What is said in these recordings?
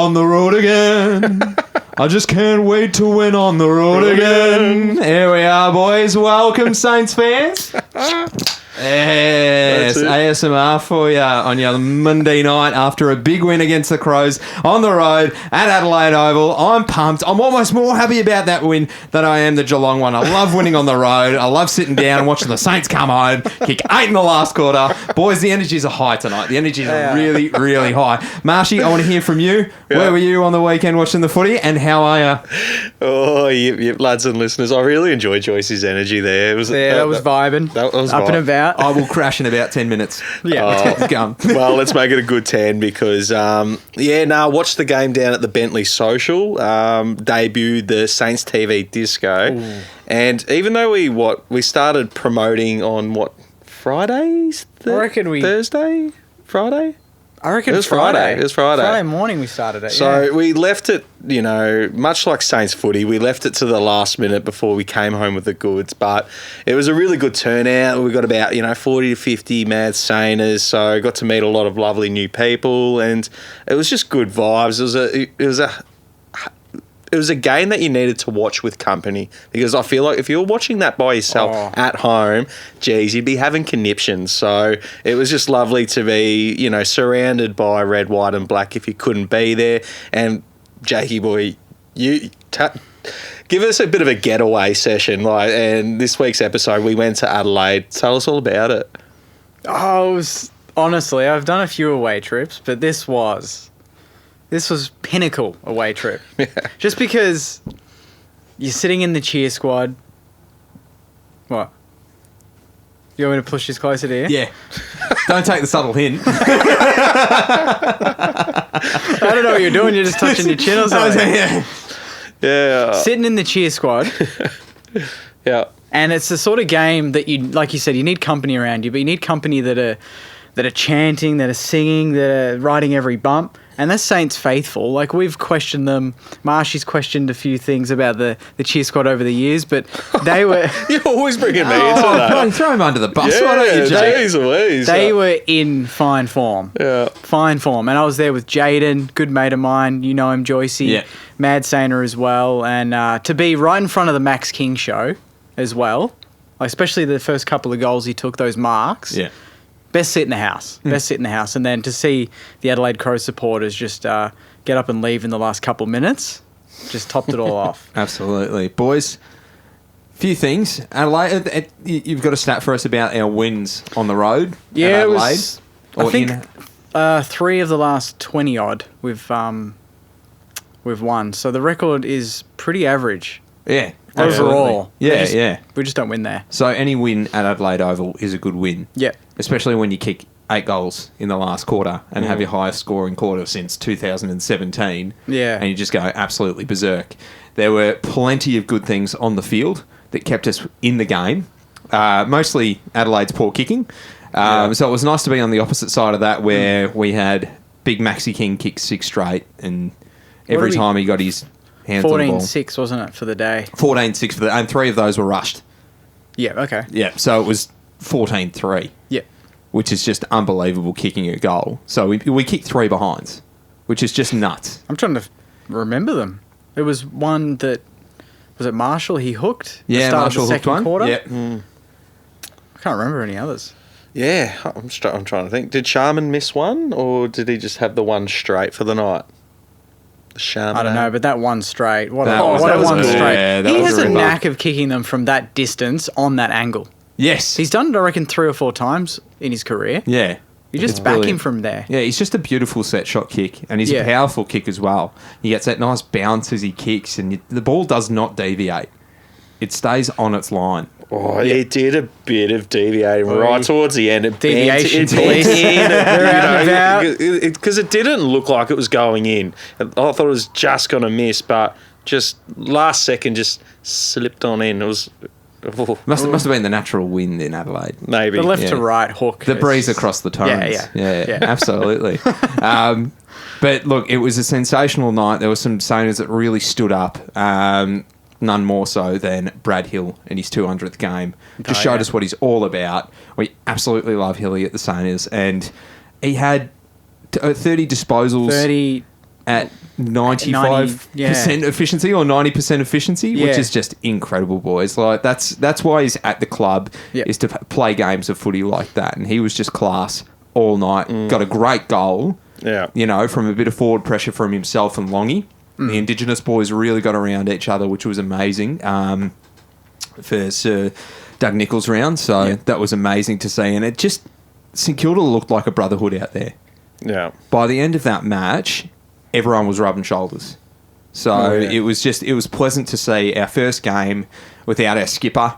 on the road again. I just can't wait to win on the road again. Here we are, boys. Welcome, Saints fans. Yes, ASMR for you on your Monday night after a big win against the Crows on the road at Adelaide Oval. I'm pumped. I'm almost more happy about that win than I am the Geelong one. I love winning on the road. I love sitting down and watching the Saints come home, kick 8 in the last quarter. Boys, the energies are high tonight. The energies are really, really high. Marshy, I want to hear from you. Yeah. Where were you on the weekend watching the footy, and how are you? Oh, yep, lads and listeners, I really enjoyed Joycey's energy there. That was vibing. That was up and about. I will crash in about 10 minutes. Yeah, let's go. Well, let's make it a good 10 because, watched the game down at the Bentley Social, debuted the Saints TV Disco. Ooh. And even though we started promoting on Fridays? Thursday? Friday? I reckon it was Friday. It was Friday. Friday morning we started it. So we left it, much like Saints footy, we left it to the last minute before we came home with the goods. But it was a really good turnout. We got about 40 to 50 mad Sainers, so got to meet a lot of lovely new people, and it was just good vibes. It was a game that you needed to watch with company, because I feel like if you're watching that by yourself at home, geez, you'd be having conniptions. So it was just lovely to be, surrounded by red, white and black if you couldn't be there. And Jakey boy, give us a bit of a getaway session. And this week's episode, we went to Adelaide. Tell us all about it. Honestly, I've done a few away trips, but this was pinnacle away trip. Yeah. Just because you're sitting in the cheer squad. What? You want me to push this closer to you? Yeah. Don't take the subtle hint. I don't know what you're doing. You're just touching your chin or something. Yeah. Sitting in the cheer squad. Yeah. And it's the sort of game that like you said, you need company around you, but you need company that are chanting, that are singing, that are riding every bump. And that's Saints faithful. Like, we've questioned them. Marshy's questioned a few things about the cheer squad over the years, but they were... You're always bringing me into that. Throw him under the bus. Why don't you, Jay? They were in fine form. Yeah. Fine form. And I was there with Jaden, good mate of mine. You know him, Joycey. Yeah. Mad Sainer as well. And to be right in front of the Max King show as well, especially the first couple of goals he took, those marks... Yeah. Best seat in the house. Best seat in the house. And then to see the Adelaide Crows supporters just get up and leave in the last couple of minutes, just topped it all off. Absolutely. Boys, few things. Adelaide, you've got a stat for us about our wins on the road at Adelaide? I think 3 of the last 20-odd we've won. So the record is pretty average. Yeah. Overall. Yeah. We just don't win there. So any win at Adelaide Oval is a good win. Yeah. Especially when you kick 8 goals in the last quarter and have your highest scoring quarter since 2017. Yeah. And you just go absolutely berserk. There were plenty of good things on the field that kept us in the game. Mostly Adelaide's poor kicking. So it was nice to be on the opposite side of that, where we had Big Maxi King kick 6 straight, and every time he got his... 14-6, wasn't it, for the day? 14-6 for the, and 3 of those were rushed. Yeah, okay. Yeah, so it was 14-3. Yeah. Which is just unbelievable kicking a goal. So we kicked 3 behinds, which is just nuts. I'm trying to remember them. There was one that... Was it Marshall he hooked? Yeah, Marshall hooked one. Quarter? Yeah. I can't remember any others. Yeah, I'm trying to think. Did Sharman miss one, or did he just have the one straight for the night? I don't know, but that one straight. What a one straight. Yeah, he has a knack of kicking them from that distance on that angle. Yes. He's done it, I reckon, 3 or 4 times in his career. Yeah. You just back him from there. Yeah, he's just a beautiful set shot kick, and he's a powerful kick as well. He gets that nice bounce as he kicks, and the ball does not deviate. It stays on its line. Oh, it did a bit of deviating right towards the end. Deviation police. Because it didn't look like it was going in. I thought it was just going to miss, but just last second just slipped on in. It was... Must have been the natural wind in Adelaide. Maybe. The left to right hook. The breeze across the Torrens. Yeah, absolutely. But look, it was a sensational night. There were some Sainers that really stood up. None more so than Brad Hill in his 200th game. Just showed us what he's all about. We absolutely love Hilly at the Sainers, and he had 30 disposals. at 95% efficiency or 90% efficiency, which is just incredible, boys. Like that's why he's at the club, is to play games of footy like that. And he was just class all night. Got a great goal. Yeah, you know, from a bit of forward pressure from himself and Longy. The Indigenous boys really got around each other, which was amazing. For Sir Doug Nichols' round, so that was amazing to see. And it just St Kilda looked like a brotherhood out there. Yeah. By the end of that match, everyone was rubbing shoulders. So it was pleasant to see our first game without our skipper,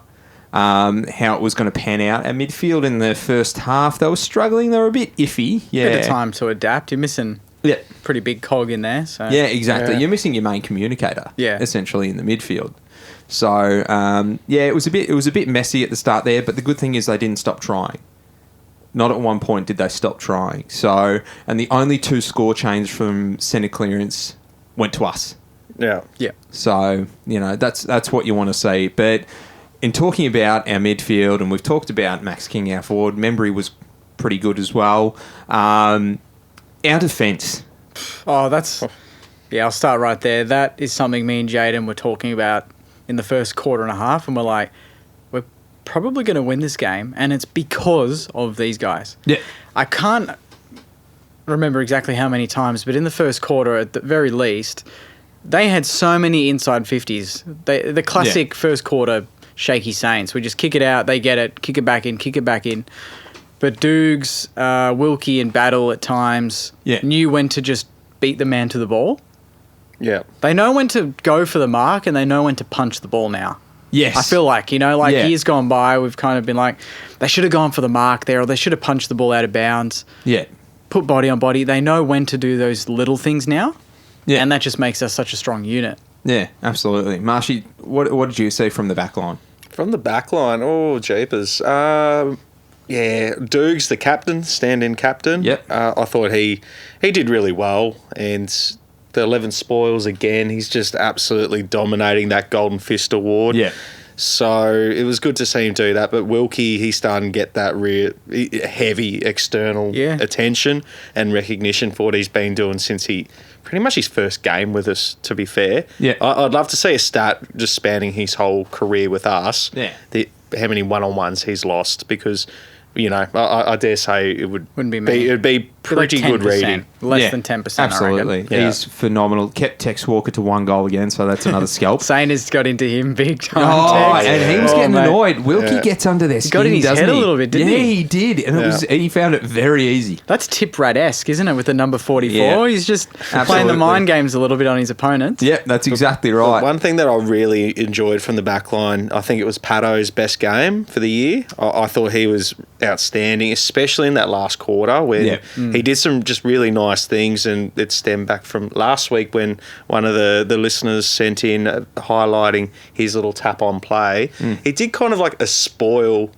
how it was going to pan out. Our midfield in the first half, they were struggling. They were a bit iffy. Yeah. Bit of time to adapt. You're missing pretty big cog in there. So. Yeah, exactly. Yeah. You're missing your main communicator, essentially, in the midfield. So, it was a bit messy at the start there, but the good thing is they didn't stop trying. Not at one point did they stop trying. So, and the only 2 score chains from centre clearance went to us. Yeah. Yeah. So, you know, that's what you want to see. But in talking about our midfield, and we've talked about Max King, our forward, Membry was pretty good as well. Our defence. Oh, that's... Yeah, I'll start right there. That is something me and Jaden were talking about in the first quarter and a half, and we're like, we're probably going to win this game, and it's because of these guys. Yeah. I can't remember exactly how many times, but in the first quarter, at the very least, they had so many inside 50s. The classic first quarter shaky Saints. We just kick it out, they get it, kick it back in. But Dukes, Wilkie and Battle at times knew when to just beat the man to the ball. Yeah. They know when to go for the mark and they know when to punch the ball now. Yes. I feel like, years gone by, we've kind of been like, they should have gone for the mark there or they should have punched the ball out of bounds. Yeah. Put body on body. They know when to do those little things now. Yeah. And that just makes us such a strong unit. Yeah, absolutely. Marshy, what did you see from the back line? From the back line? Oh, jeepers. Dukes, the captain, stand-in captain. Yep. I thought he did really well, and the 11 spoils again. He's just absolutely dominating that Golden Fist award. Yeah. So it was good to see him do that. But Wilkie, he's starting to get that heavy external attention and recognition for what he's been doing since pretty much his first game with us, to be fair. Yeah. I'd love to see a stat just spanning his whole career with us. Yeah. How many one-on-ones he's lost, because... I dare say it wouldn't be many. It would be pretty like good reading. Less than 10%, absolutely. I reckon. He's phenomenal. Kept Tex Walker to 1 goal again, so that's another scalp. Sainers got into him big time. And he was getting annoyed. Wilkie gets under their skin, got in his head a little bit, didn't he? Yeah, he did. And he found it very easy. That's Tip Rad-esque, isn't it, with the number 44? Yeah. He's just playing the mind games a little bit on his opponents. Yeah, that's exactly right. One thing that I really enjoyed from the back line, I think it was Pato's best game for the year. I thought he was outstanding, especially in that last quarter when he did some just really nice things, and it stemmed back from last week when one of the listeners sent in highlighting his little tap on play. He did kind of like a smother,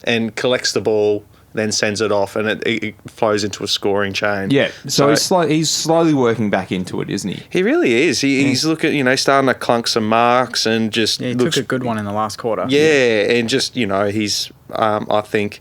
and collects the ball, then sends it off, and it flows into a scoring chain. Yeah, so he's slowly working back into it, isn't he? He really is. He's looking, starting to clunk some marks and just... Yeah, he took a good one in the last quarter. Yeah, and just, he's... I think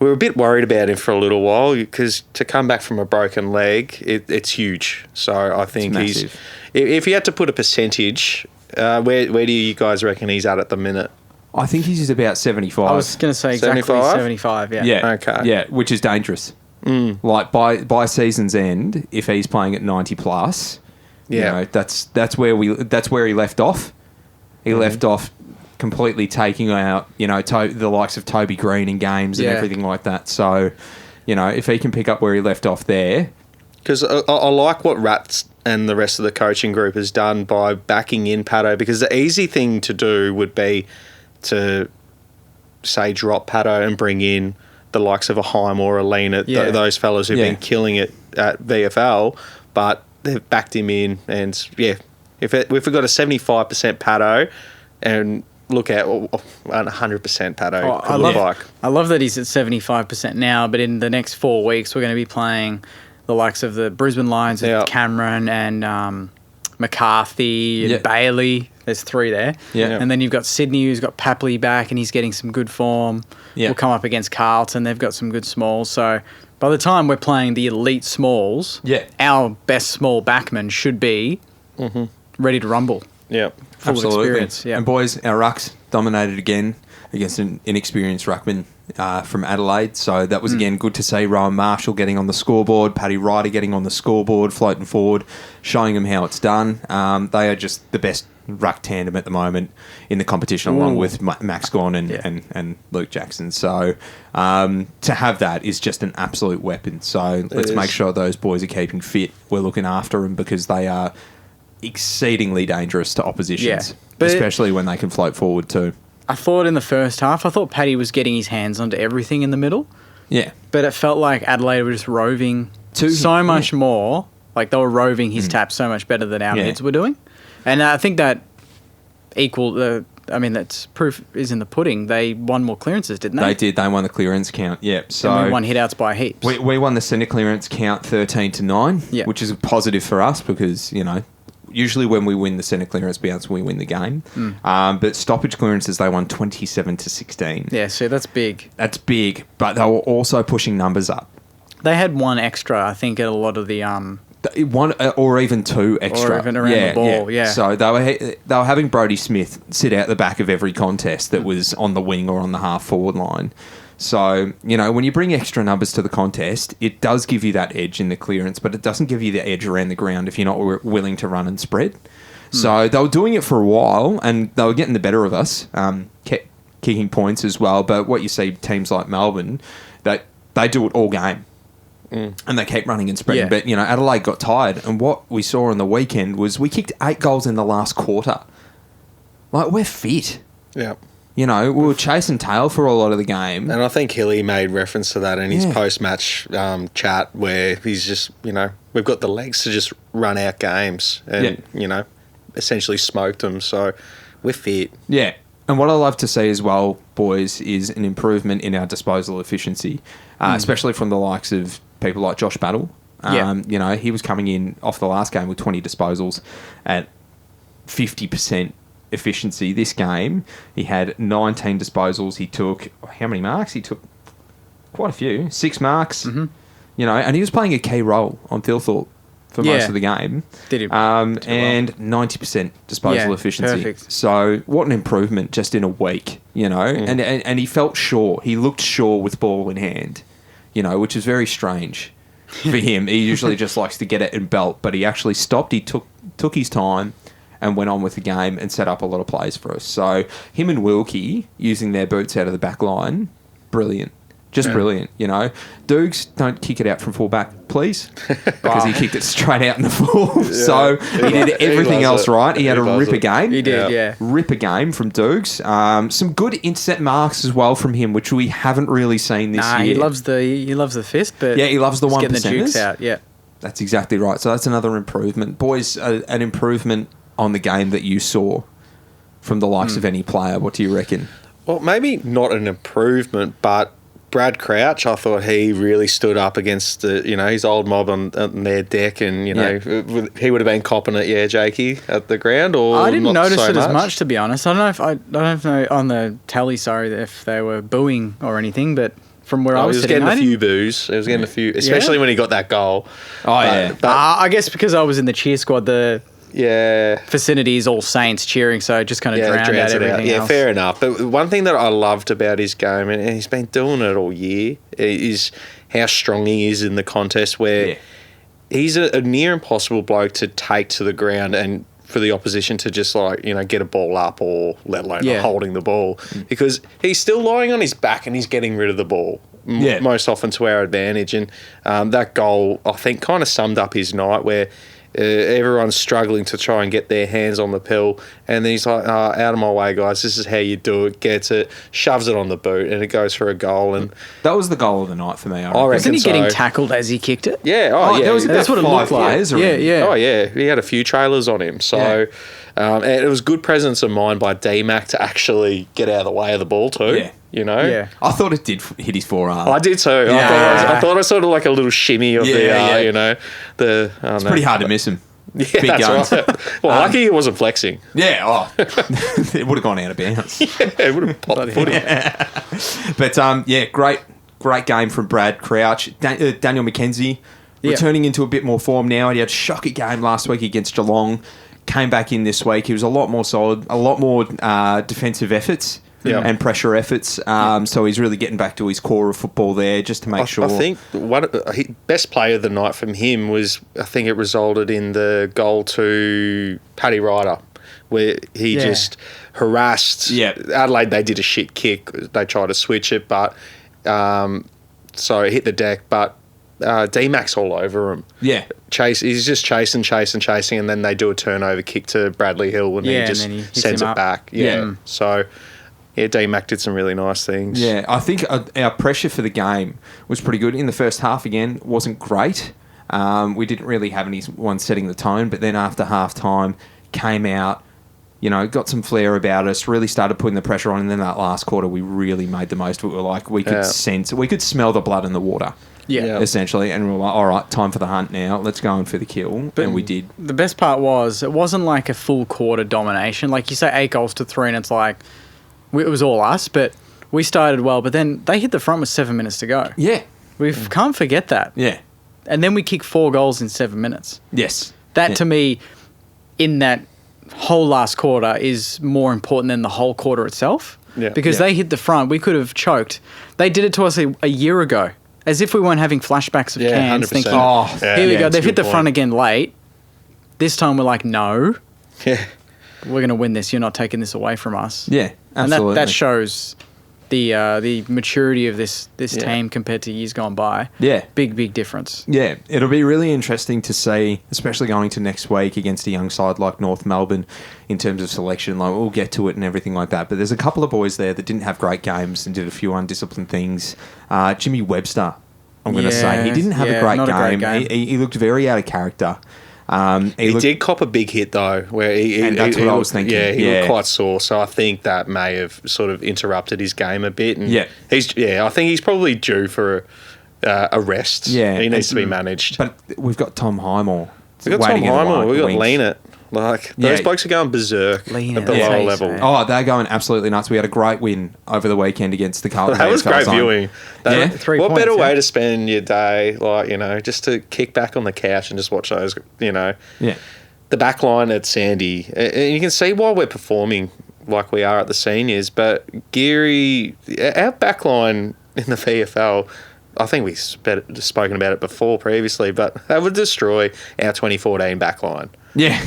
we were a bit worried about him for a little while, because to come back from a broken leg, it's huge. So I think he's... If you had to put a percentage, where do you guys reckon he's at the minute? I think he's about 75. I was going to say exactly 75, yeah. Yeah, okay. Yeah, which is dangerous. Like by season's end, if he's playing at 90 plus, that's where he left off. He left off completely taking out, the likes of Toby Green in games and everything like that. So, if he can pick up where he left off there. Because I like what Rats and the rest of the coaching group has done by backing in Pato, because the easy thing to do would be to, say, drop Pato and bring in the likes of a Heim or a Lean, those fellas who've been killing it at VFL, but they've backed him in. And, if we've got a 75% Pato and look at 100% Pato, I love that he's at 75% now, but in the next 4 weeks we're going to be playing the likes of the Brisbane Lions with Cameron and McCarthy and Bailey. There's 3 there. Yeah. And then you've got Sydney, who's got Papley back and he's getting some good form. Yeah. We'll come up against Carlton. They've got some good smalls. So by the time we're playing the elite smalls, our best small backman should be ready to rumble. Yeah, full of experience. Yeah, and boys, our rucks dominated again against an inexperienced ruckman from Adelaide. So that was again good to see. Rowan Marshall getting on the scoreboard, Paddy Ryder getting on the scoreboard, floating forward, showing them how it's done. They are just the best ruck tandem at the moment in the competition, along with Max Gawn and Luke Jackson. So to have that is just an absolute weapon. So let's make sure those boys are keeping fit. We're looking after them because they are exceedingly dangerous to oppositions, especially when they can float forward too. I thought in the first half, Paddy was getting his hands onto everything in the middle. Yeah. But it felt like Adelaide were just roving so much more. Like they were roving his tap so much better than our mids were doing. And I think that that's proof is in the pudding. They won more clearances, didn't they? They did. They won the clearance count. Yeah. So and we won hit-outs by heaps. We won the centre clearance count 13-9, which is a positive for us because, usually when we win the centre clearance bounce, we win the game. But stoppage clearances, they won 27-16. Yeah, so that's big. That's big, but they were also pushing numbers up. They had one extra, I think, at a lot of the... one or even two extra. Or even around the ball, yeah. So they were having Brodie Smith sit out the back of every contest that was on the wing or on the half-forward line. So, when you bring extra numbers to the contest, it does give you that edge in the clearance, but it doesn't give you the edge around the ground if you're not willing to run and spread. So they were doing it for a while, and they were getting the better of us, kept kicking points as well. But what you see teams like Melbourne, they do it all game. And they keep running and spreading. But, Adelaide got tired, and what we saw on the weekend was we kicked 8 goals in the last quarter. Like, we're fit. Yeah. We were chasing tail for a lot of the game. And I think Hilly made reference to that in his post-match chat where he's just, we've got the legs to just run out games and, essentially smoked them. So we're fit. Yeah. And what I love to see as well, boys, is an improvement in our disposal efficiency, especially from the likes of people like Josh Battle. He was coming in off the last game with 20 disposals at 50% efficiency. This game, he had 19 disposals. He took how many marks? He took quite a few, 6 marks. And he was playing a key role on Thilthorpe for most of the game. Did him and 90% disposal efficiency. Perfect. So what an improvement just in a week, and he felt sure. He looked sure with ball in hand, which is very strange for him. He usually just likes to get it and belt, but he actually stopped. He took his time and went on with the game and set up a lot of plays for us. So him and Wilkie using their boots out of the back line, brilliant. Just brilliant, Dukes, don't kick it out from full back, please, because he kicked it straight out in the full. So he did everything else right. He had a ripper game. He did, Ripper game from Dukes. Some good intercept marks as well from him, which we haven't really seen this year. He loves the fist, but he loves the 1%. Getting the Dukes out, That's exactly right. So that's another improvement. Boys, an improvement on the game that you saw from the likes of any player. What do you reckon? Well, maybe not an improvement, but Brad Crouch, I thought he really stood up against his old mob on their deck, and he would have been copping it, Jakey, at the ground. Or I didn't not notice so it much? as much, to be honest. I don't know on the tally. Sorry, if they were booing or anything, but from where I was sitting, getting a few boos. He was getting a few, especially when he got that goal. But I guess because I was in the cheer squad, the vicinity is all Saints cheering, so it just kind of drowned out everything else. Yeah, fair enough. But one thing that I loved about his game, and he's been doing it all year, is how strong he is in the contest, where he's a near impossible bloke to take to the ground and for the opposition to just get a ball up, or let alone not holding the ball, because he's still lying on his back and he's getting rid of the ball. Most often to our advantage. And that goal, I think, kind of summed up his night, where everyone's struggling to try and get their hands on the pill, and then he's like, out of my way, guys, this is how you do it. Gets it, shoves it on the boot, and it goes for a goal. And that was the goal of the night for me. I reckon. Wasn't he getting tackled as he kicked it? Yeah, that's what it looked like. Oh yeah, he had a few trailers on him. So and it was good presence of mind by D-Mac to actually get out of the way of the ball too. I thought it did hit his forearm. I did too. I thought I saw like a little shimmy of it's pretty hard to miss him. Yeah, Big that's guns. right. Well, lucky he wasn't flexing. Yeah, it would have gone out of bounds. It would have popped the footy. But great Great game from Brad Crouch. Daniel McKenzie returning into a bit more form now. He had a shocking game last week against Geelong. Came back in this week. He was a lot more solid, a lot more defensive efforts and pressure efforts. So he's really getting back to his core of football there just to make sure. I think best player of the night from him was, I think it resulted in the goal to Paddy Ryder, where he just harassed Adelaide. They did a shit kick. They tried to switch it, but so it hit the deck, but D-Mac's all over him. Yeah. He's just chasing, and then they do a turnover kick to Bradley Hill, and he just sends it back. Yeah. So, D-Mac did some really nice things. Yeah, I think our pressure for the game was pretty good. In the first half, again, wasn't great. We didn't really have anyone setting the tone, but then after half-time, came out, got some flair about us, really started putting the pressure on, and then that last quarter, we really made the most of it. We could we could smell the blood in the water. Yeah, essentially, and we were like, all right, time for the hunt now. Let's go in for the kill, and we did. The best part was it wasn't like a full quarter domination. Like you say, 8-3, and it's like it was all us, but we started well. But then they hit the front with 7 minutes to go. Yeah, we can't forget that. Yeah, and then we kicked 4 goals in 7 minutes. Yes, that to me, in that whole last quarter, is more important than the whole quarter itself. Yeah, because they hit the front, we could have choked. They did it to us a year ago. As if we weren't having flashbacks of cans, 100%. Thinking, here we go, they've hit the front again late. This time we're like, no. Yeah. We're going to win this. You're not taking this away from us. Yeah, absolutely. And that shows the maturity of this team compared to years gone by. Yeah. Big difference. Yeah, it'll be really interesting to see, especially going to next week against a young side like North Melbourne in terms of selection. Like, we'll get to it and everything like that. But there's a couple of boys there that didn't have great games and did a few undisciplined things. Jimmy Webster, I'm going to say. He didn't have a great game. He looked very out of character. He did cop a big hit though, where and that's what I was thinking. Yeah, he looked quite sore, so I think that may have sort of interrupted his game a bit. And I think he's probably due for a rest. Yeah, he needs to be managed. But we've got Tom Highmore. We've got Tom Highmore. We've got Lean-It. Like, those blokes are going berserk at the lower level. Oh, they're going absolutely nuts. We had a great win over the weekend against the Carlton. That was great viewing. What better way to spend your day, just to kick back on the couch and just watch those, the backline at Sandy. And you can see why we're performing like we are at the seniors, but Geary, our backline in the VFL, I think we've spoken about it before previously, but that would destroy our 2014 backline. Yeah.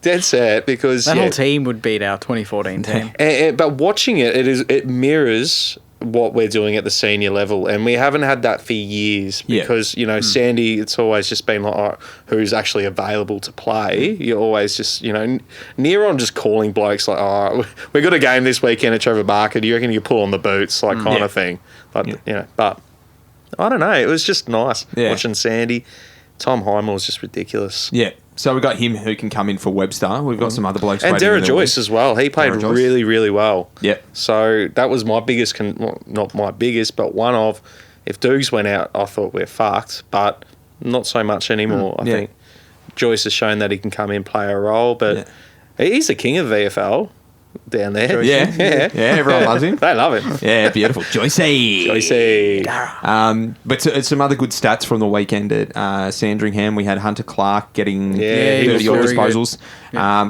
Dead set, because that whole team would beat our 2014 team. But watching it mirrors what we're doing at the senior level, and we haven't had that for years because Sandy, it's always just been like, who's actually available to play. You're always just near on just calling blokes like, we got a game this weekend at Trevor Barker. Do you reckon you pull on the boots, kind of thing? But but I don't know. It was just nice watching Sandy. Tom Highmore was just ridiculous. Yeah. So we've got him who can come in for Webster. We've got some other blokes. And Derek Joyce as well. He played really, really well. Yeah. So that was my biggest, not my biggest, but one of, if Dukes went out, I thought we're fucked, but not so much anymore. I think Joyce has shown that he can come in, play a role, but he's the king of VFL. Down there. Yeah, everyone loves him. They love him. Yeah, beautiful. Joycey. But some other good stats from the weekend at Sandringham. We had Hunter Clark getting 30 odd disposals.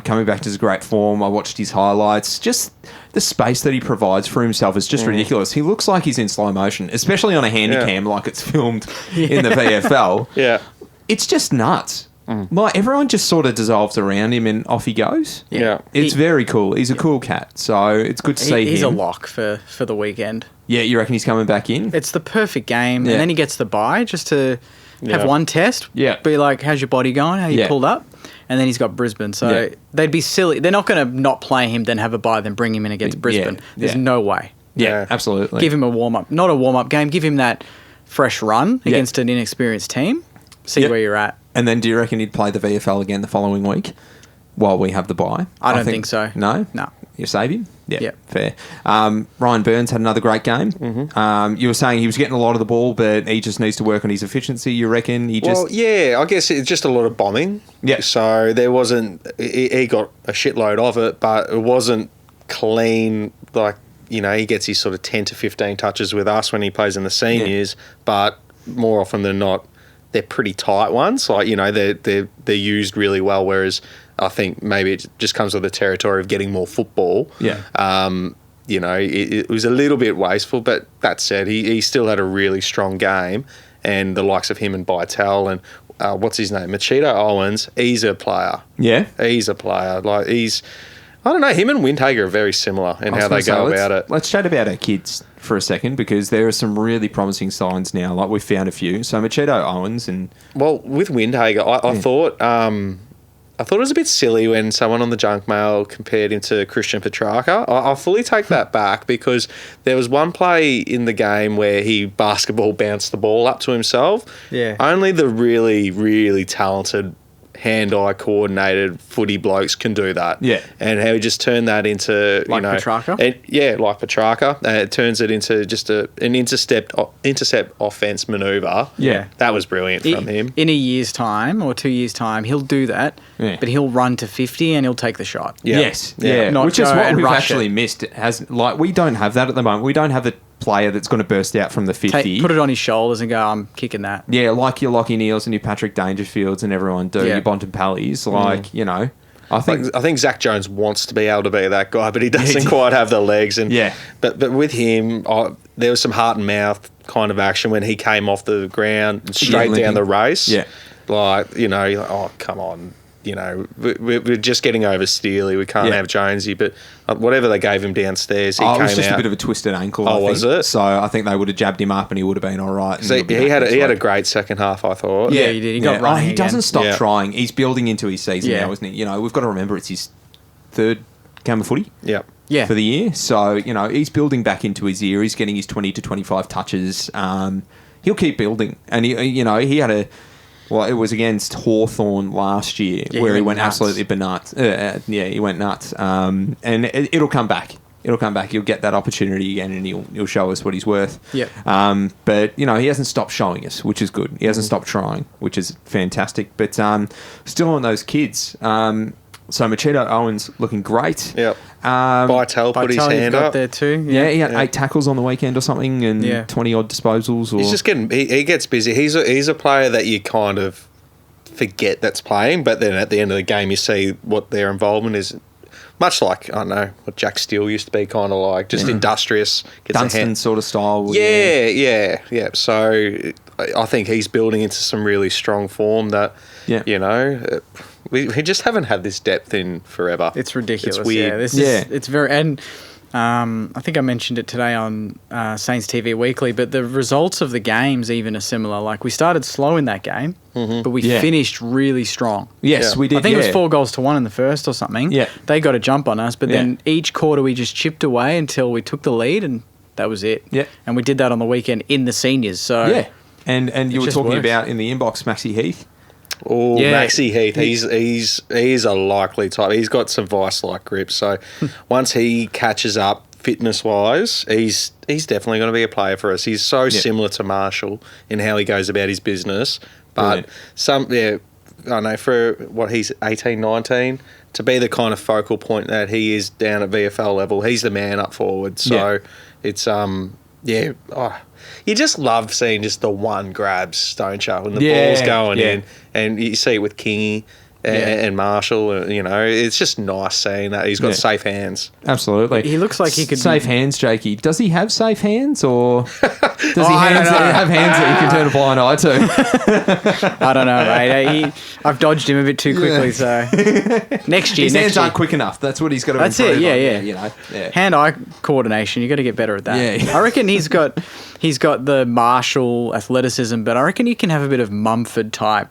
Coming back to his great form. I watched his highlights. Just the space that he provides for himself is just ridiculous. He looks like he's in slow motion, especially on a handy cam like it's filmed in the VFL. Yeah. It's just nuts. Like, everyone just sort of dissolves around him and off he goes. Yeah. It's very cool. He's a cool cat. So it's good to see him. He's a lock for the weekend. Yeah, you reckon he's coming back in? It's the perfect game. And then he gets the bye just to have one test. Yeah. Be like, how's your body going? How you pulled up? And then he's got Brisbane. So they'd be silly. They're not going to not play him, then have a bye, then bring him in against Brisbane. There's no way. Yeah, absolutely. Give him a warm-up. Not a warm-up game. Give him that fresh run against an inexperienced team. See where you're at. And then do you reckon he'd play the VFL again the following week while we have the bye? I don't think so. No? No. You save him? Yeah, fair. Ryan Burns had another great game. Mm-hmm. You were saying he was getting a lot of the ball, but he just needs to work on his efficiency, you reckon? I guess it's just a lot of bombing. Yeah. So there wasn't... He got a shitload of it, but it wasn't clean, like you know, he gets his sort of 10 to 15 touches with us when he plays in the seniors, but more often than not, they're pretty tight ones. Like, you know, they're used really well, whereas I think maybe it just comes with the territory of getting more football. Yeah. You know, it was a little bit wasteful, but that said, he still had a really strong game, and the likes of him and Bytel and what's his name, Machito Owens, he's a player. Yeah. He's a player. Like, I don't know, him and Windhager are very similar in how they go about it. Let's chat about our kids for a second, because there are some really promising signs now. Like, we've found a few. So Machito Owens and... Well, with Windhager, I thought... I thought it was a bit silly when someone on the junk mail compared him to Christian Petrarca. I'll fully take that back, because there was one play in the game where he basketball bounced the ball up to himself. Yeah. Only the really, really talented hand-eye coordinated footy blokes can do that. Yeah. And how he just turned that into, Like Petrarca? Like Petrarca. It turns it into just an intercept offense manoeuvre. Yeah. That was brilliant from him. In a year's time or 2 years' time, he'll do that, but he'll run to 50 and he'll take the shot. Yeah. Yes. Yeah. Not Which is go what and we've rush actually it. missed. We don't have that at the moment. We don't have the player that's going to burst out from the 50. Put it on his shoulders and go, I'm kicking that. Yeah, like your Lockie Neals and your Patrick Dangerfields and everyone do, Yeah. your Bontempellis. Like, you know, I think... I think Zach Jones wants to be able to be that guy, but he doesn't quite have the legs. And Yeah. But with him, there was some heart and mouth kind of action when he came off the ground and straight limping. down the race. Yeah. Like, you know, you're like, oh, come on. You know, we're just getting over Steely. We can't have Jonesy, but whatever they gave him downstairs, he came out. It was just a bit of a twisted ankle. I was think. it? So I think they would have jabbed him up and he would have been all right. So he had a great second half, I thought. Yeah, he did. He got running he doesn't again. stop trying. He's building into his season Yeah. now, isn't he? You know, we've got to remember it's his third game of footy. Yeah. Yeah. For the year. So, you know, he's building back into his year. He's getting his 20 to 25 touches. He'll keep building. And, he had a... Well, it was against Hawthorn last year where he went nuts. absolutely bananas. He went nuts. And it'll come back. It'll come back. He'll get that opportunity again, and he'll show us what he's worth. Yep. But, you know, he hasn't stopped showing us, which is good. He hasn't stopped trying, which is fantastic. But still on those kids. So Machito Owens looking great. Yep. Bytel put his hand got up. there too. Yeah, he had 8 tackles on the weekend or something, and 20-odd disposals. Or... He's just getting... He gets busy. He's a player that you kind of forget that's playing, but then at the end of the game you see what their involvement is. Much like, I don't know, what Jack Steele used to be, kind of like, just industrious. Gets Dunstan sort of style. Yeah. So I think he's building into some really strong form that, you know... We just haven't had this depth in forever. It's ridiculous. It's weird. It's very... And I think I mentioned it today on Saints TV Weekly, but the results of the games even are similar. Like, we started slow in that game, but we finished really strong. Yes, we did. I think it was 4-1 in the first or something. Yeah. They got a jump on us, but then each quarter we just chipped away until we took the lead, and that was it. Yeah. And we did that on the weekend in the seniors. So Yeah. And you were just talking works. about in the inbox, Maxi Heath. Oh, Yeah. Maxi Heath, he's a likely type. He's got some vice-like grip. So once he catches up fitness-wise, he's definitely going to be a player for us. He's so similar to Marshall in how he goes about his business. But Brilliant. I don't know, for what he's 18, 19, to be the kind of focal point that he is down at VFL level, he's the man up forward. So it's you just love seeing just the one grabs, don't you? When the ball's going in, and you see it with Kingy and Marshall, you know, it's just nice seeing that he's got safe hands. Absolutely. He looks like he could... Safe hands, Jakey. Does he have safe hands, or does he I don't know. have hands that he can turn a blind eye to? I don't know, mate. I've dodged him a bit too quickly, so... Next year, His hands aren't quick enough. That's what he's got to That's improve it, on. yeah. You know, yeah. Hand-eye coordination, you got to get better at that. Yeah. I reckon he's got the Marshall athleticism, but I reckon he can have a bit of Mumford type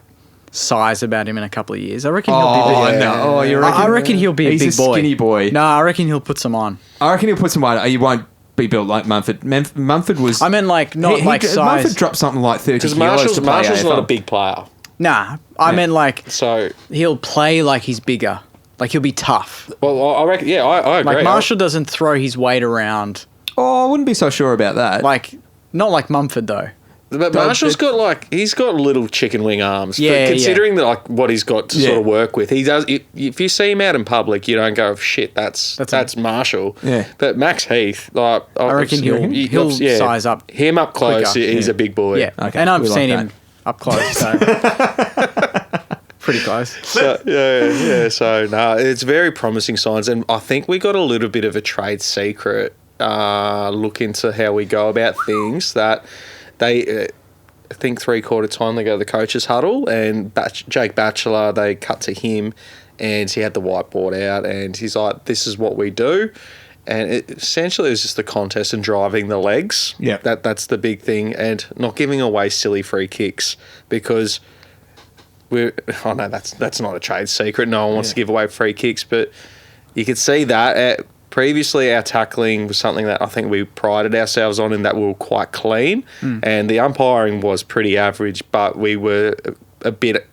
size about him in a couple of years. I reckon he'll be big. no. You I reckon he'll be a he's big boy. skinny boy. No, I reckon he'll put some on. I reckon he'll put some weight. He won't be built like Mumford. Mumford was... I mean, like, not like size. Mumford dropped something like 30 Because kilos to play Marshall's not a AFL. big player. Nah, I meant like So, he'll play like he's bigger. Like he'll be tough. well, I reckon, I agree. Like Marshall doesn't throw his weight around. Oh, I wouldn't be so sure about that. Like, not like Mumford though. But Marshall's got he's got little chicken wing arms. Yeah, but considering that what he's got to sort of work with, he does. If you see him out in public, you don't go, shit, that's Marshall. Yeah. But Max Heath, I reckon he'll size up him up close. quicker. He's a big boy. Yeah, Okay, and I've we seen like him up close, so pretty close. So, yeah. So no, it's very promising signs, and I think we got a little bit of a trade secret look into how we go about things. That they, I think 3/4 time they go to the coaches huddle, and Jake Batchelor, they cut to him, and he had the whiteboard out, and he's like, "This is what we do." And essentially, it was just the contest and driving the legs. Yeah, that's the big thing, and not giving away silly free kicks because that's not a trade secret. No one wants to give away free kicks, but you could see that previously our tackling was something that I think we prided ourselves on, in that we were quite clean, and the umpiring was pretty average, but we were a bit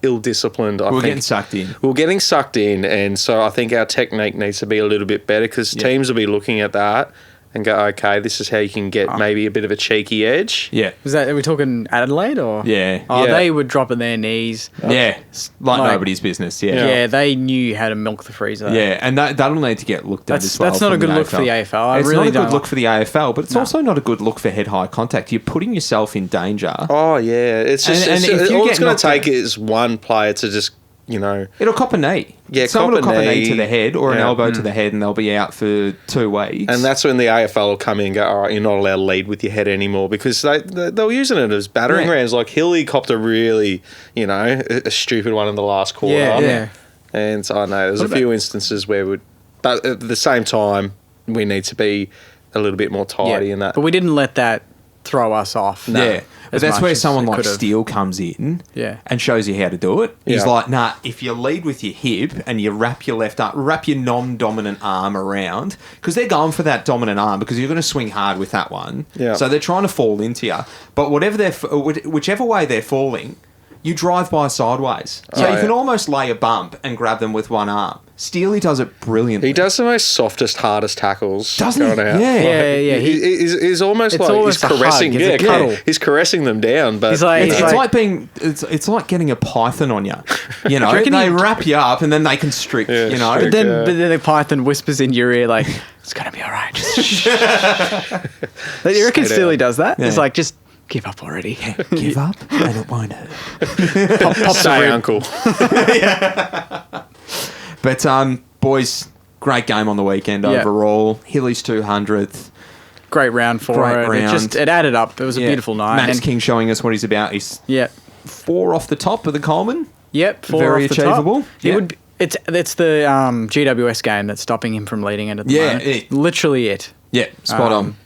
ill-disciplined. We were getting sucked in. We were getting sucked in, and so I think our technique needs to be a little bit better, because teams will be looking at that and go, okay, this is how you can get maybe a bit of a cheeky edge. Yeah. Are we talking Adelaide or? Yeah. Oh, they were dropping their knees. Yeah. Like nobody's business. Yeah. Yeah, they knew how to milk the freezer. Yeah, and that'll need to get looked at as well. That's not a good look for the AFL. It's not a good look for the AFL, but it's also not a good look for head-high contact. You're putting yourself in danger. Oh, yeah. It's just, all it's going to take is one player to just, it'll cop a knee. Yeah, someone will cop a knee to the head or an elbow to the head, and they'll be out for 2 weeks. And that's when the AFL will come in and go, all right, you're not allowed to lead with your head anymore, because they were using it as battering rams. Like Hilly copped a really, a stupid one in the last quarter. Yeah. And I know there's a few instances where but at the same time, we need to be a little bit more tidy in that. But we didn't let that throw us off. No. Yeah. But that's where someone like Steele comes in and shows you how to do it. He's like, nah, if you lead with your hip and you wrap your left arm, wrap your non-dominant arm around, because they're going for that dominant arm because you're going to swing hard with that one. Yeah. So they're trying to fall into you. But whichever way they're falling, you drive by sideways. So you can almost lay a bump and grab them with one arm. Steely does it brilliantly. He does the most softest, hardest tackles. Doesn't he? Out. Yeah. He's almost like almost he's caressing. It's a cuddle. He's caressing them down. But it's like getting a python on you. They wrap you up and then they constrict. But then the python whispers in your ear like, "It's gonna be all right." Just you reckon Steely does that? Yeah. It's like, just give up already. Give up and it won't hurt. Pop say, uncle. But boys, great game on the weekend overall. Hilly's 200th. Great round for it. It added up. It was a beautiful night. Max King showing us what he's about. He's 4 off the top of the Coleman. Yep, 4 very off the achievable. Top. Yeah. It's the GWS game that's stopping him from leading it at the moment. Literally it. Yeah, spot on.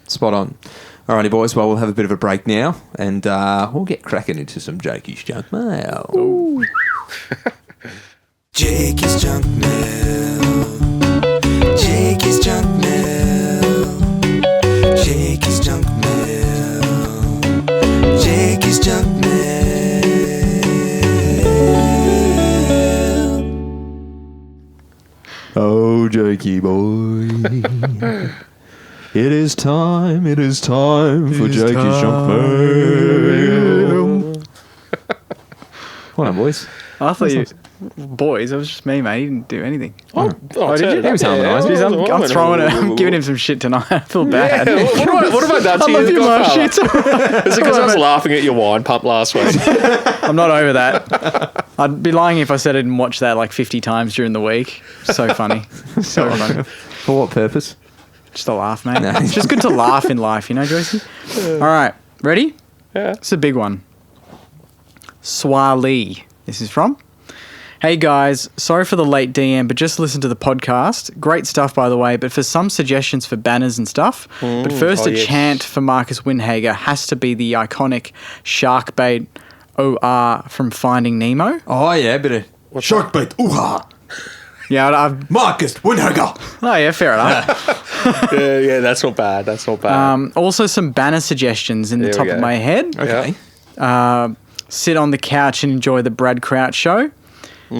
Alrighty, boys. Well, we'll have a bit of a break now, and we'll get cracking into some Jakey's junk mail. Ooh. Jakey's junk mail. Jakey's junk mail. Jakey's junk mail. Jakey's junk mail. Oh, Jakey boy. It is time for Jakey's junk mail. What on, boys? I thought you... Boys, it was just me, mate. He didn't do anything. Did you? He was harmonising. I'm throwing I'm giving him some shit tonight. I feel bad. What have I done to you? I love you, Marshy. Is it because I was laughing at your wine pump last week? I'm not over that. I'd be lying if I said I didn't watch that like 50 times during the week. So funny. So funny. For what purpose? Just a laugh, mate. No. It's just good to laugh in life, Joycey? All right. Ready? Yeah. It's a big one. Swali. This is from... Hey guys, sorry for the late DM, but just listen to the podcast. Great stuff, by the way, but for some suggestions for banners and stuff. But first, chant for Marcus Windhager has to be the iconic shark bait OR from Finding Nemo. Oh, yeah, bit of shark bait, ooh-ha. Yeah, I've... Marcus Windhager. Oh, yeah, fair enough. yeah, that's not bad. Also, some banner suggestions in the top of my head. Okay. Sit on the couch and enjoy the Brad Crouch show.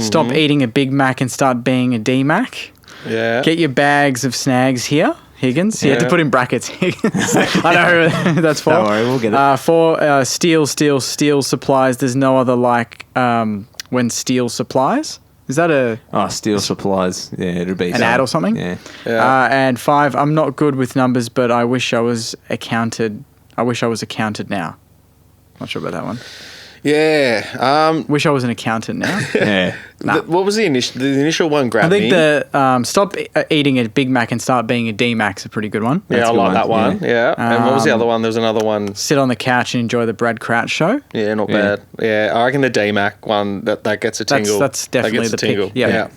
Stop eating a Big Mac and start being a D-Mac. Yeah. Get your bags of snags here. Higgins. You had to Yeah. put in brackets Higgins. I know who that's for. Don't worry, we'll get it. For steel supplies. There's no other like when steel supplies. Is that Steel supplies. Yeah, it'll be an ad or something? Yeah. And 5. I'm not good with numbers, but I wish I was accounted. I wish I was accounted now. Not sure about that one. Yeah. Wish I was an accountant now. Yeah. What was the initial? The initial one I grabbed think me. the stop eating a Big Mac and start being a D Mac's a pretty good one. Yeah, That's I a good like that one, one. Yeah. And what was the other one? There was another one. Sit on the couch and enjoy the Brad Crouch show. Yeah, not Yeah. bad. Yeah, I reckon the DMAC one that gets a tingle. That's definitely that gets the a tingle. pick. Yeah.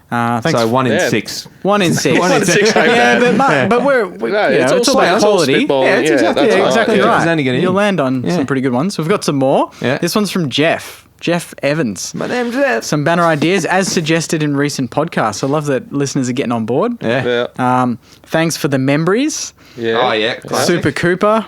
Thanks. So 1 in Yeah. 6. 1 in 6. One in six ain't Yeah, bad. but we're No, you know, it's all about it's all quality. spitballing. Yeah, it's exactly- that's yeah, right. Exactly Yeah. right. It's only gonna You'll eat. land on Yeah. some pretty good ones. We've got some more. Yeah. This one's from Jeff Evans. My name's Jeff. Some banner ideas as suggested in recent podcasts. I love that listeners are getting on board. Yeah. Yeah. Thanks for the memories. Yeah. Oh, yeah. Classic. Super Cooper.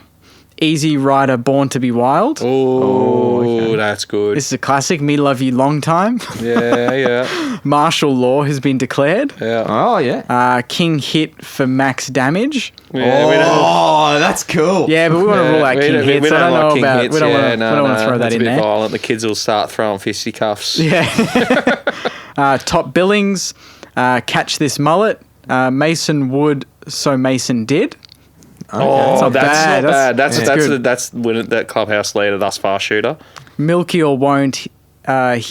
Easy Rider Born to be Wild. Oh, that's good. This is a classic. Me love you long time. Yeah, yeah, Martial law has been declared. yeah. Oh, yeah. King hit for max damage. Yeah, we don't- Oh, that's cool. Yeah, but we want to rule out we King don't- hits. we I don't don't like know king about. hits, We don't yeah, want to. no, We don't want to no, throw that that's in a bit there. violent. The kids will start throwing fisticuffs. Yeah. Top billings. Catch this mullet. Mason would, so Mason did. Oh, It's not that's bad. not bad. That's good. that's that clubhouse leader thus far shooter. Milky or won't he?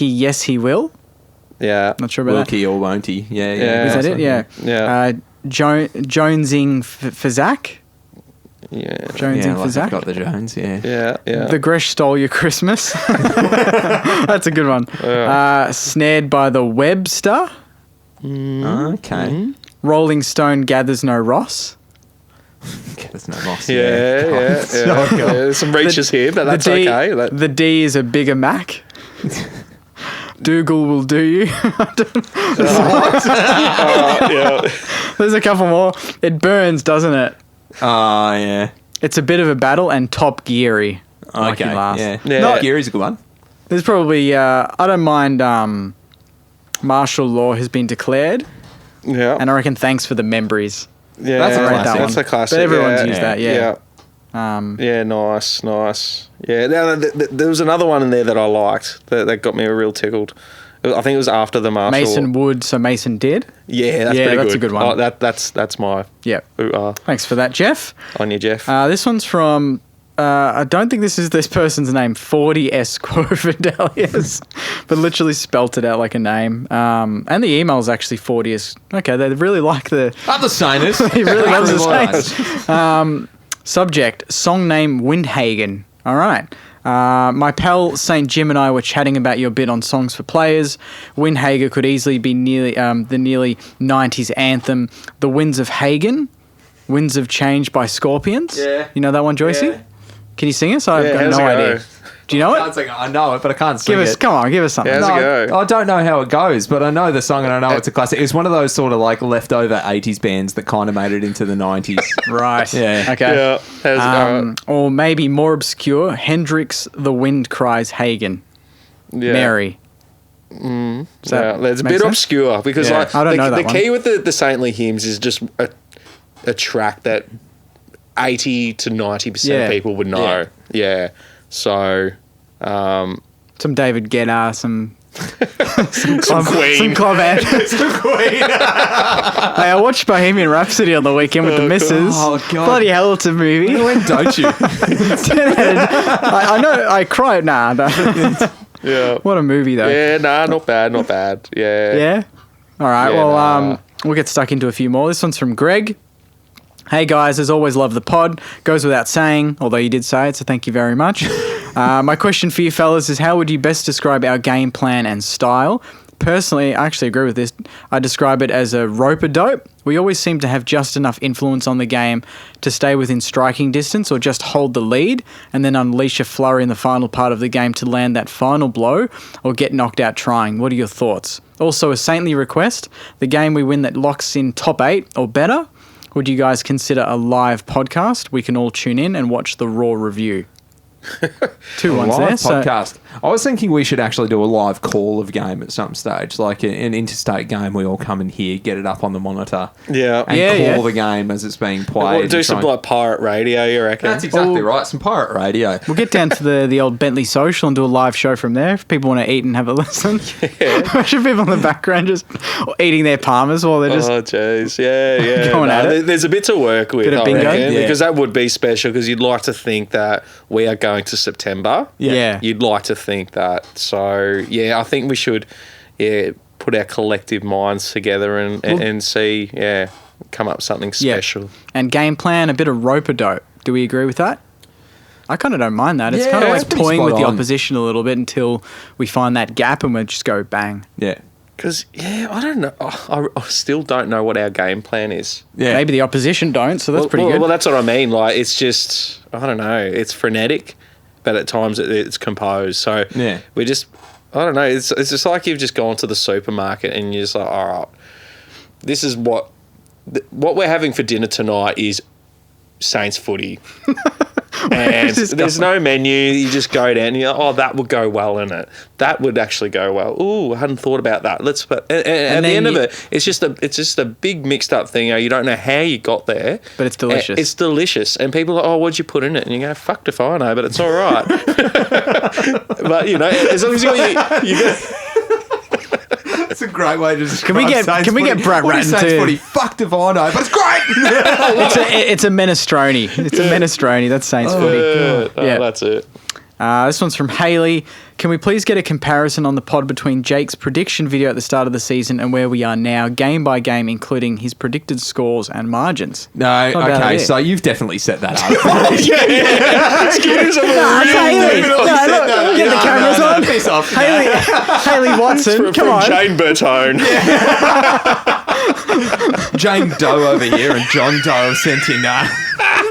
Yes, he will. Yeah. Not sure about Will that. he or won't he? Yeah, Yeah. yeah. Is that it? Yeah. Yeah. Jonesing for Zach. Yeah. Jonesing Yeah, for like Zach. I've got the Jones, yeah. Yeah. Yeah. The Gresh stole your Christmas. That's a good one. Snared by the Webster. Okay. Rolling Stone gathers no Ross. Okay, there's no loss. Yeah, yeah, yeah. Yeah, there's some reaches here, but that's the D, okay. The D is a bigger Mac. Dougal will do you. Yeah. There's a couple more. It burns, doesn't it? Oh, yeah. It's a bit of a battle and top geary. Like Okay, in last. yeah. Yeah. Not Geary's a good one. There's probably I don't mind martial law has been declared, Yeah. and I reckon thanks for the memories. Yeah, That's a classic. That's a classic. But everyone's yeah. used that, yeah. Yeah, nice, nice. Yeah, there was another one in there that I liked that got me real tickled. I think it was after the Marshall. Mason would, so Mason did. Yeah, that's Yeah, pretty that's good. a good one. Oh, that's my Yep. ooh-ah Thanks for that, Jeff. on you, Jeff. This one's from. I don't think this is this person's name. 40 Esquo Fidelius, but literally spelt it out like a name. And the email's actually 40 S. Okay, they really like the. Other signers. He really loves the Nice. Saints. Subject, song name Windhagen. All right. My pal St. Jim and I were chatting about your bit on Songs for Players. Windhagen could easily be the nearly 90s anthem, The Winds of Hagen, Winds of Change by Scorpions. Yeah. You know that one, Joycey? Yeah. Can you sing us? I've Yeah, got how's no it go? idea. Do you know it? I know it, but I can't sing Give us, it. come on, give us something. How's it No, go? I don't know how it goes, but I know the song and I know it's a classic. It's one of those sort of like leftover 80s bands that kind of made it into the 90s. Right. Yeah. Okay. Yeah, how's it go? Or maybe more obscure, Hendrix, The Wind Cries Hagen. Yeah. Mary. Does Yeah, that it's a make bit sense? obscure because Yeah. like I don't the, know that the one. key with the saintly hymns is just a track that 80 to 90% Yeah. of people would know. Yeah. So Some David Guetta, some Queen. some club anthems. Hey, I watched Bohemian Rhapsody on the weekend with the missus. Oh, God. Bloody hell, it's a movie. When don't you? I know, I cried. Nah, no. yeah. What a movie though. Yeah, nah, not bad, not bad. Yeah. Yeah? All right. Yeah, well, nah. we'll get stuck into a few more. This one's from Greg. Hey guys, as always, love the pod. Goes without saying, although you did say it, so thank you very much. My question for you fellas is, how would you best describe our game plan and style? Personally, I actually agree with this. I describe it as a rope-a-dope. We always seem to have just enough influence on the game to stay within striking distance or just hold the lead and then unleash a flurry in the final part of the game to land that final blow or get knocked out trying. What are your thoughts? Also, a saintly request, the game we win that locks in top 8 or better, would you guys consider a live podcast? We can all tune in and watch the raw review. 2 A ones live there. So podcast. I was thinking we should actually do a live call of game at some stage, like an interstate game. We all come in here, get it up on the monitor, Yeah. and call the game as it's being played. We'll do and some try like pirate radio, you reckon? That's exactly right. Some pirate radio. we'll get down to the old Bentley Social and do a live show from there if people want to eat and have a listen. Imagine people in the background just eating their Palmers while they're just... Oh, jeez. Yeah. Going at it. There's a bit to work with, Bit of I bingo. reckon, Yeah. because that would be special because you'd like to think that we are going to September. Yeah. You'd like to think that. So, yeah, I think we should put our collective minds together and see, come up with something special. And game plan, a bit of rope-a-dope. Do we agree with that? I kind of don't mind that. It's Yeah, kind of it's like pretty toying spot with the on. opposition a little bit until we find that gap and we just go bang. Yeah. Because, I don't know. I still don't know what our game plan is. Yeah. Maybe the opposition don't, so that's pretty good. Well, that's what I mean. Like, it's just, I don't know. It's frenetic, but at times it's composed. So Yeah. we just, I don't know. It's just like you've just gone to the supermarket and you're just like, all right, this is what we're having for dinner tonight is Saints footy. And this there's no menu. You just go down and you're like, oh, that would go well in it. That would actually go well. Ooh, I hadn't thought about that. Let's put, and at the end of it, it's just a big mixed up thing. You don't know how you got there. But it's delicious. It's delicious. And people are like, oh, what'd you put in it? And you go, fucked if I know, but it's all right. But, as long as you got... That's a great way to describe Can we get Brett What is Ratton Saints to... footy? Fucked if I know, but it's great. It's a minestrone. It's a minestrone. That's Saints footy. Yeah. That's it. This one's from Haley. Can we please get a comparison on the pod between Jake's prediction video at the start of the season and where we are now, game by game, including his predicted scores and margins? No, Not a bad okay, idea. so you've definitely set that up. Excuse me. Haley, look, get the cameras on. Piss off. Haley Watson, come on. Jane Bertone. Jane Doe over here and John Doe have sent in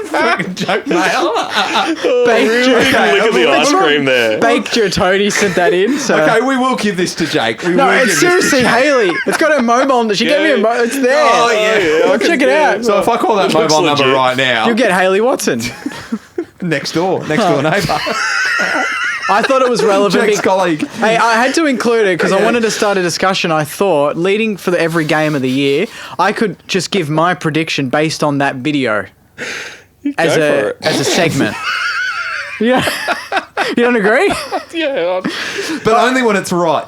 fucking joke mail. Baked Look at the ice cream there. Baked your Tony sent that in. So. Okay, we will give this to Jake. No, it's seriously Haley. It's got her mobile. She gave me a mobile. It's there. Oh, yeah. Well, check it out. So if I call that looks mobile number legit. right now, You'll get Haley Watson. next door neighbour. I thought it was relevant. Jake's colleague. Hey, I had to include it because I wanted to start a discussion. I thought, leading for every game of the year, I could just give my prediction based on that video as a segment. Yeah, you don't agree? Yeah. But only when it's right.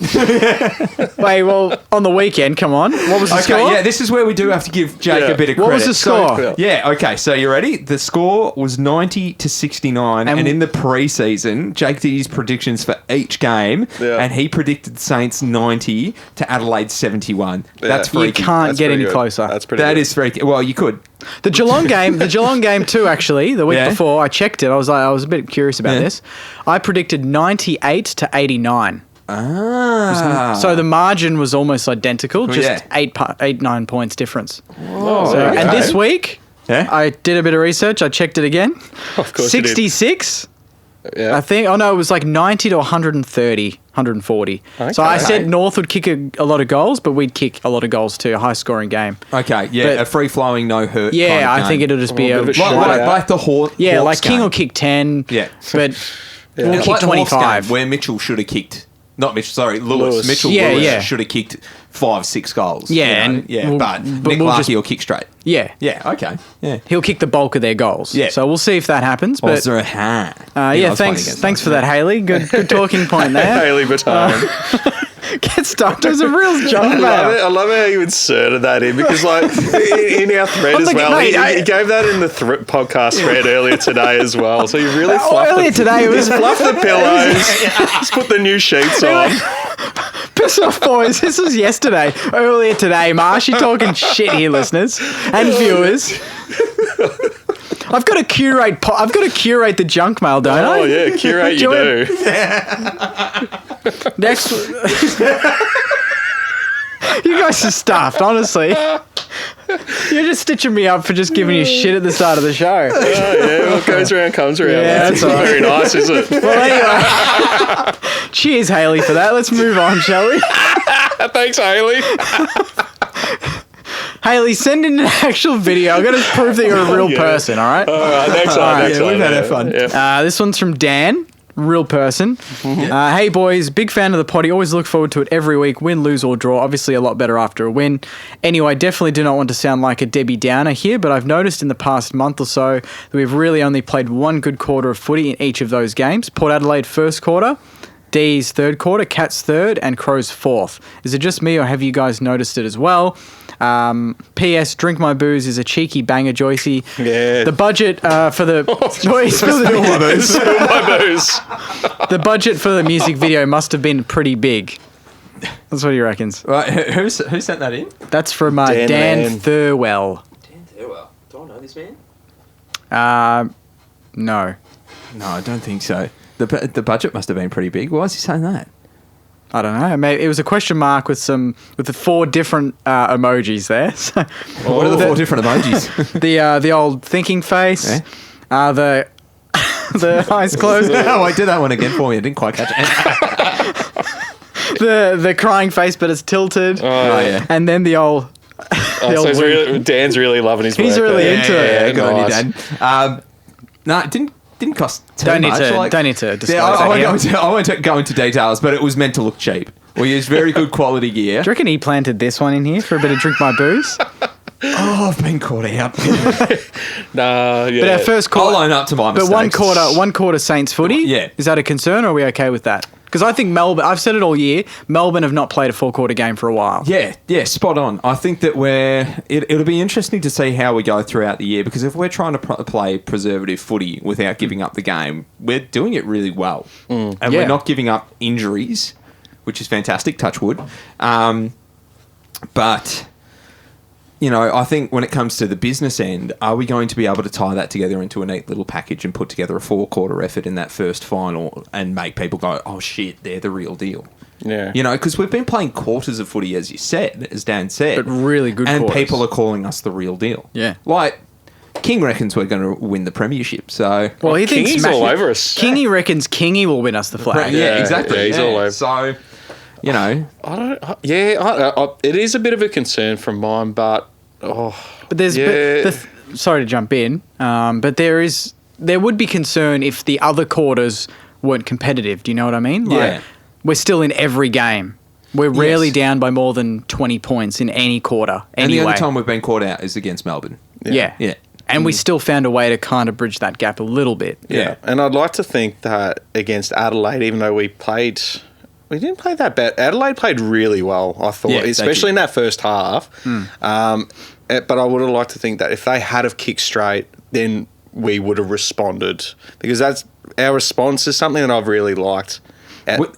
Wait, well, on the weekend, come on. What was the Okay, score? yeah, this is where we do have to give Jake a bit of credit. What was the score? So, yeah, okay, so you ready? The score was 90-69, and in the pre-season, Jake did his predictions for each game, and he predicted Saints 90 to Adelaide 71. That's You freaky. can't get any good. closer. That's pretty That good. is freaky. Well, you could. The Geelong game too, actually, the week Yeah. before, I checked it. I was a bit curious about Yeah. this. I predicted 98 to 89. Ah. So the margin was almost identical, Well, just yeah. 9 points difference. Oh, So, okay. and this week, Yeah? I did a bit of research. I checked it again. Of course you did. 66. Yeah. I think. Oh no, it was like 90 to 130, 140. Okay. So I said North would kick a lot of goals, but we'd kick a lot of goals too. A high scoring game. Okay, yeah, But- a free-flowing, no hurt Yeah, kind of I game. think it'll just be a bit of a Like the Hawks yeah, like King game. will kick 10. Yeah. but we'll It's kick like the Hawks 25. game where Mitchell should have kicked. Not Mitchell, sorry, Lewis. Lewis. Mitchell Yeah, Lewis yeah. should have kicked 5-6 goals. Yeah, you know? and yeah, we'll- but but Nick we'll Larkey just- will kick straight. Yeah. Yeah, okay. Yeah. He'll kick the bulk of their goals. Yeah. So we'll see if that happens. But Ozra Han. yeah, thanks for that, Haley. Good talking point there. Haley Bertone. Get stuck. There's a real junk I love how you inserted that in because, like, in our thread I'm as like, well, mate, he gave that in the podcast thread earlier today as well. So you really fluffed earlier today it was fluffed the pillows, just put the new sheets on. piss off, boys. This was yesterday. Earlier today, Marshy talking shit here, listeners and viewers. I've got to curate. I've got to curate the junk mail, don't I? Oh yeah, curate you do. Next. You guys are stuffed, honestly. You're just stitching me up for just giving you shit at the start of the show. Oh yeah, what goes around comes around. Yeah, That's that's all right. very nice, is it? Well, anyway. Cheers, Haley, for that. Let's move on, shall we? Thanks, Haley. Haley, send in an actual video. I've got to prove that you're a real person, all right? All right, next one. Next one. we've had our fun. Yeah. This one's from Dan. Real person. Hey boys, big fan of the potty. Always look forward to it every week. Win, lose or draw. Obviously a lot better after a win. Anyway, definitely do not want to sound like a Debbie Downer here, but I've noticed in the past month or so that we've really only played one good quarter of footy in each of those games. Port Adelaide first quarter, D's third quarter, Cats third, and Crows fourth. Is it just me or have you guys noticed it as well? P.S. Drink My Booze is a cheeky banger, Joycey. Yeah. The budget for the... Spill my booze. Spill my booze. The budget for the music video must have been pretty big. That's what he reckons. Right, who sent that in? That's from Dan Dan Thurwell. Dan Thurwell. Do I know this man? No. No, I don't think so. The budget must have been pretty big. Why is he saying that? I don't know. Maybe it was a question mark with the 4 different emojis there. So, What are the 4 different emojis? the old thinking face, Yeah. the eyes closed, Oh, I did that one again for me. I didn't quite catch it. the crying face, but it's tilted, Oh, yeah. and then the old. So Dan's really loving his work. He's really there. into it. Yeah, good on you, nice. Dan. No, it didn't cost too Don't need much. to disclose Yeah, that here. I won't go into details, but it was meant to look cheap. We used very good quality gear. Do you reckon he planted this one in here for a bit of Drink My Booze? Oh, I've been caught out. Nah, yeah. But our first quarter, I'll own up to my but mistakes. one quarter Saints footy. Yeah. Is that a concern, or are we okay with that? Because I think Melbourne. I've said it all year. Melbourne have not played a full quarter game for a while. Yeah, spot on. I think that it'll be interesting to see how we go throughout the year, because if we're trying to play preservative footy without giving up the game, we're doing it really well. And Yeah. we're not giving up injuries, which is fantastic, touch wood. But, you know, I think when it comes to the business end, are we going to be able to tie that together into a neat little package and put together a 4-quarter effort in that first final and make people go, oh shit, they're the real deal? Yeah. You know, because we've been playing quarters of footy, as you said, as Dan said. But really good and quarters. people are calling us the real deal. Yeah. Like, King reckons we're going to win the premiership, so... Well, he thinks Kingy's all over us. Kingy reckons Kingy will win us the flag. yeah, Yeah, exactly. yeah, he's all over. So, you know... It is a bit of a concern from mine, but... But there's Yeah. sorry to jump in, but there would be concern if the other quarters weren't competitive. Do you know what I mean? Like, Yeah. we're still in every game. We're rarely Yes. down by more than 20 points in any quarter. And Anyway. the only time we've been caught out is against Melbourne. Yeah. Yeah. And we still found a way to kind of bridge that gap a little bit. Yeah. And I'd like to think that against Adelaide, even though we didn't play that bad. Adelaide played really well, I thought, Yeah, they especially did. in that first half. But I would have liked to think that if they had have kicked straight, then we would have responded, because that's our response is something that I've really liked.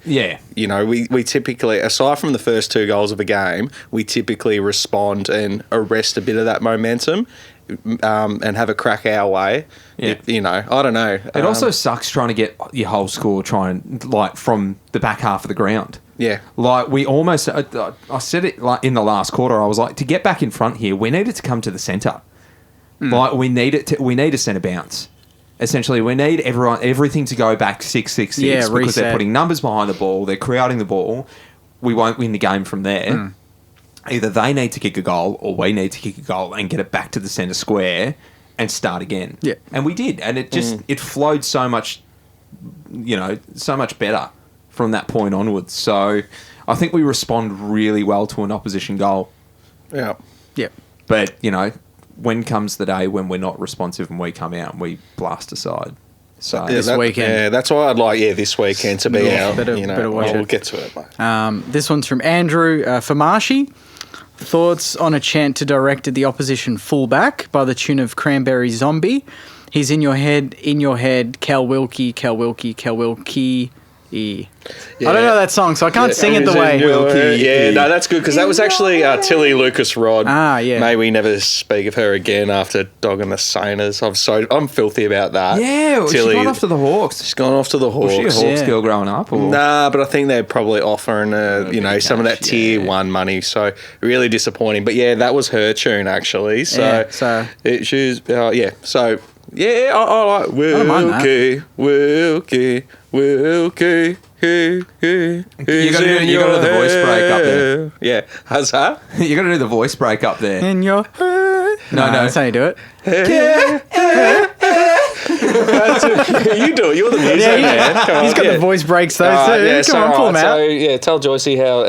Yeah. You know, we typically, aside from the first 2 goals of a game, we typically respond and arrest a bit of that momentum and have a crack our way. Yeah. You know, I don't know. It also sucks trying to get your whole score from the back half of the ground. Yeah. Like, we almost... I said it like in the last quarter. I was like, to get back in front here, we needed to come to the centre. Like, we need a centre bounce. Essentially, we need everything to go back 6-6-6 Yeah, because reset. they're putting numbers behind the ball. They're crowding the ball. We won't win the game from there. Either they need to kick a goal or we need to kick a goal and get it back to the centre square and start again. Yeah. And we did. And it just it flowed so much, so much better from that point onwards. So I think we respond really well to an opposition goal. Yeah. Yep. But, when comes the day when we're not responsive and we come out and we blast aside? So This weekend. Yeah, that's why I'd like, this weekend to be out. better watch we'll it. get to it, mate. This one's from Andrew for Marshy. Thoughts on a chant to directed the opposition fullback by the tune of Cranberry Zombie. He's in your head, Cal Wilkie, Cal Wilkie, Cal Wilkie. I don't know that song, so I can't sing it the way. No, that's good, because that was actually Tilly Lucas Rod. Ah, yeah. May we never speak of her again after dogging the Sainers. I'm filthy about that. yeah, well, Tilly, she's gone off to the Hawks. she's gone off to the Was Hawks. she a Hawks Yeah. girl growing up? Or? Nah, but I think they're probably offering some of that cash, tier yeah. 1 money. So really disappointing. But yeah, that was her tune actually. So, Yeah, so- she's So yeah, I like don't mind that. Wilkie. You You gotta do the voice break up there. Yeah. How's that? You got to do the voice break up there. In your head. No. That's how you do it. You do it. You're the music man. Come on, He's got yeah. the voice breaks though. So Yeah, come on, pull him out. So yeah, tell Joycey how.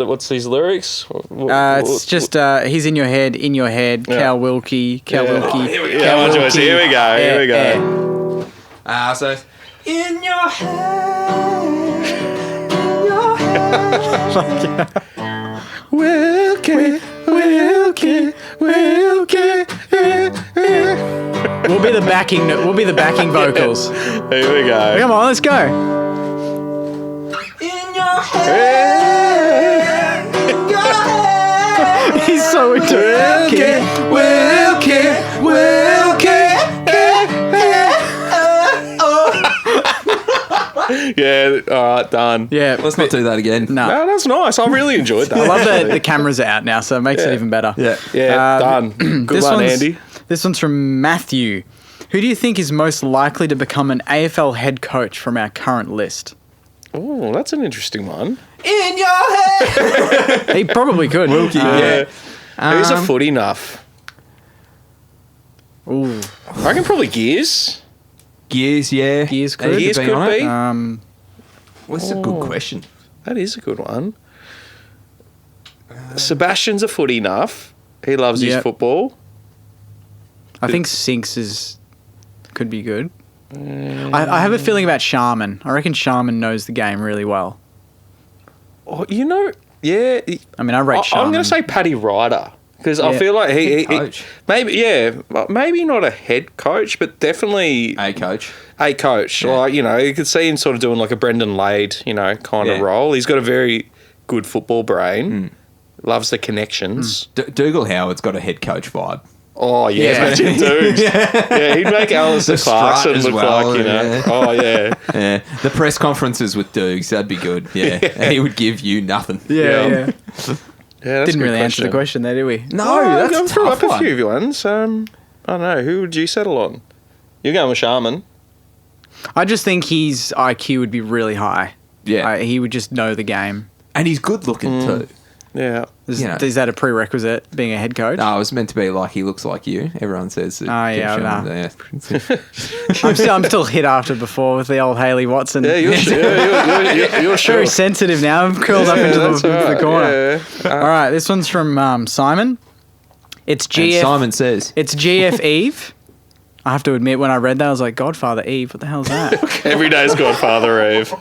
What's these lyrics? It's just he's in your head, Cal Wilkie, Wilkie. Here we go. Come on, Joycey. Here we go. Here we go. So in your head, Wilkie. We'll be the backing vocals. Here we go. Come on, let's go. in your head, He's so into it. Yeah. All right. Done. Yeah, Let's not do that again. no. No, that's nice. I really enjoyed that. I love that the cameras are out now, so it makes it even better. Yeah. Yeah. Done. Good This one, one's- Andy. This one's from Matthew. Who do you think is most likely to become an AFL head coach from our current list? Oh, that's an interesting one. In your head. He probably could. Wilkie, yeah. Who's a foot enough? Ooh. I reckon probably Gears. Gears, yeah. Gears could. Gears be could on it. be. Um, Well, that's a good question. That is a good one. Sebastian's a foot enough. He loves his Yep. football. I think Sinks could be good. I have a feeling about Sharman. I reckon Sharman knows the game really well. Oh, you know, yeah. I mean, I rate I'm Sharman. going to say Paddy Ryder because I Yeah. feel like he coach. maybe not a head coach, but definitely A coach. a coach. Yeah. Like, you know, you could see him sort of doing like a Brendan Lade, you know, kind of Yeah. role. He's got a very good football brain. Loves the connections. Dougal Howard's got a head coach vibe. Oh yeah, Yeah. imagine Dukes. Yeah, he'd make Alistair The strut Clarkson as look well, like, you know. yeah. Oh yeah. Yeah. The press conferences with Dukes, that'd be good. Yeah. He would give you nothing. Yeah. Yeah, that's Didn't a really good answer the question there, did we? No, Oh, that's I've a threw tough up one. a few ones. I don't know. Who would you settle on? You're going with Sharman. I just think his IQ would be really high. Yeah. He would just know the game. And he's good looking too. Yeah. Is, You know. is that a prerequisite, being a head coach? No, it was meant to be like he looks like you. Everyone says that. Oh, yeah, Kim nah. Sherman, I'm still hit after before with the old Haley Watson. Yeah, you're sure. Very sensitive now. I'm curled up into that's the right, corner. yeah. All right, this one's from Simon. It's And GF. Simon says. It's GF Eve. I have to admit, when I read that, I was like, Godfather Eve. What the hell's that? Every day's Godfather Eve.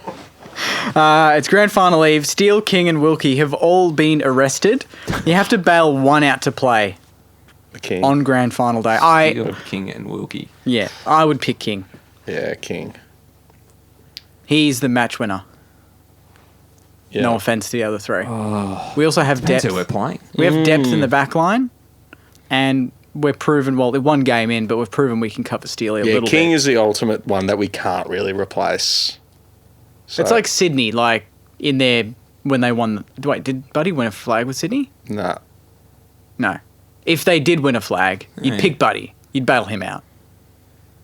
It's grand final Eve. Steele, King, and Wilkie have all been arrested. You have to bail one out to play The King. on grand final day. King and Wilkie. I would pick King. Yeah, King. He's the match winner. Yeah. No offense to the other three. We also have Depends depth. who we're playing. We have depth in the back line, and we're proven, well, one game in, but we've proven we can cover Steely a Yeah, little King bit. is the ultimate one that we can't really replace. So, It's like Sydney, like in there when they won. Wait, did Buddy win a flag with Sydney? nah. No. If they did win a flag, you'd Yeah. pick Buddy. You'd bail him out.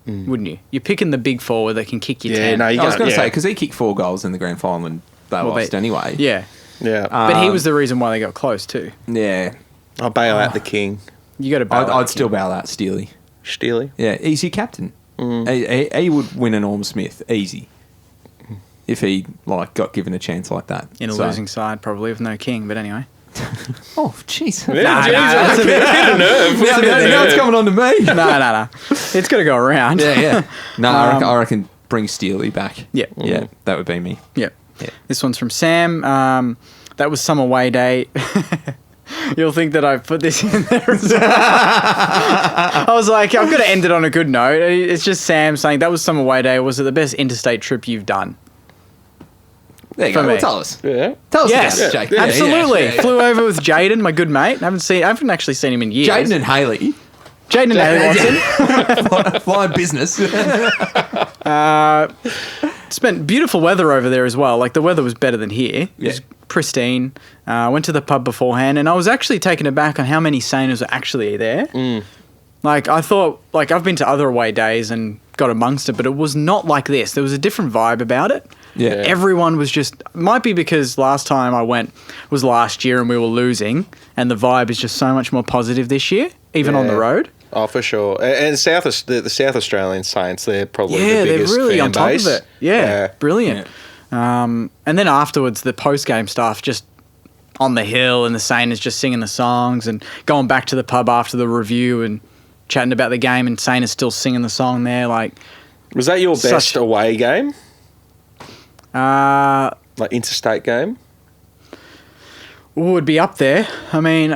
Wouldn't you? You're picking the big forward that can kick you Yeah, 10. no, you I was can't- going to yeah. say, because he kicked 4 goals in the grand final and they Well, lost anyway. Yeah. Yeah. But he was the reason why they got close too. Yeah. I'll bail out the King. You got to bail I'd still bail out Steely. Steely. Yeah, easy captain. He would win an Orm Smith, easy. If he got given a chance like that. in a So- losing side, probably with no King. But anyway. Oh, jeez. Yeah, geez, that's a bit. Now it's coming on to me. No. It's got to go around. Yeah. No, I reckon bring Steely back. Yeah. Yeah, that would be me. Yeah. Yeah. This one's from Sam. That was some away day. You'll think that I put this in there as well. I was like, I've got to end it on a good note. It's just Sam saying, that was some away day. Was it the best interstate trip you've done? There you For go. me. Well, tell us. Yeah. Tell us Yes, about it, Jake. Yeah, absolutely. Yeah. Flew over with Jaden, my good mate. I haven't actually seen him in years. Jaden and Haley. Jaden and Haley Watson. Flying business. Spent beautiful weather over there as well. Like, the weather was better than here. It was Yeah. pristine. Went to the pub beforehand, and I was actually taken aback on how many Saners were actually there. Like, I thought, like, I've been to other away days and got amongst it, but it was not like this. There was a different vibe about it. Yeah. Everyone was just, might be because last time I went was last year and we were losing, and the vibe is just so much more positive this year, even on the Yeah. road. Oh, for sure. And the South Australian Saints, they're probably the Yeah, they're biggest really fan on top base. of it. Yeah, brilliant. And then afterwards, the post-game stuff, just on the hill, and the Saints just singing the songs and going back to the pub after the review and chatting about the game, and Saints still singing the song there. Like, Was that your best away game? Like interstate game? would be up there. I mean,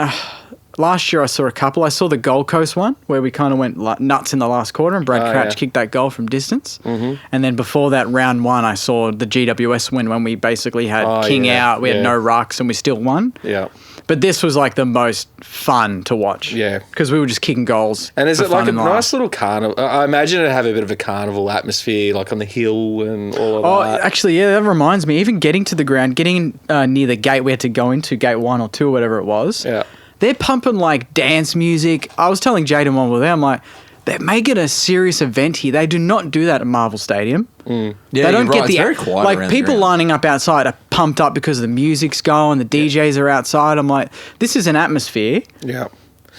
last year I saw a couple. I saw the Gold Coast one where we kind of went nuts in the last quarter, and Brad Crouch kicked that goal from distance. Mm-hmm. And then before that, round one, I saw the GWS win when we basically had King out. We had no rucks, and we still won. Yeah. But this was like the most fun to watch. Yeah. Because we were just kicking goals. And is for it like fun a and laugh. nice little carnival? I imagine it'd have a bit of a carnival atmosphere, like on the hill and all of Oh, that. actually, yeah, that reminds me. Even getting to the ground, getting near the gate we had to go into, gate 1 or 2 or whatever it was. Yeah. They're pumping like dance music. I was telling Jaden while we were there, I'm like, they make it a serious event here. They do not do that at Marvel Stadium. Yeah, They don't you're right. get It's the very quiet like around people the ground. lining up outside are pumped up because the music's going, the DJs are outside. I'm like, this is an atmosphere. Yeah.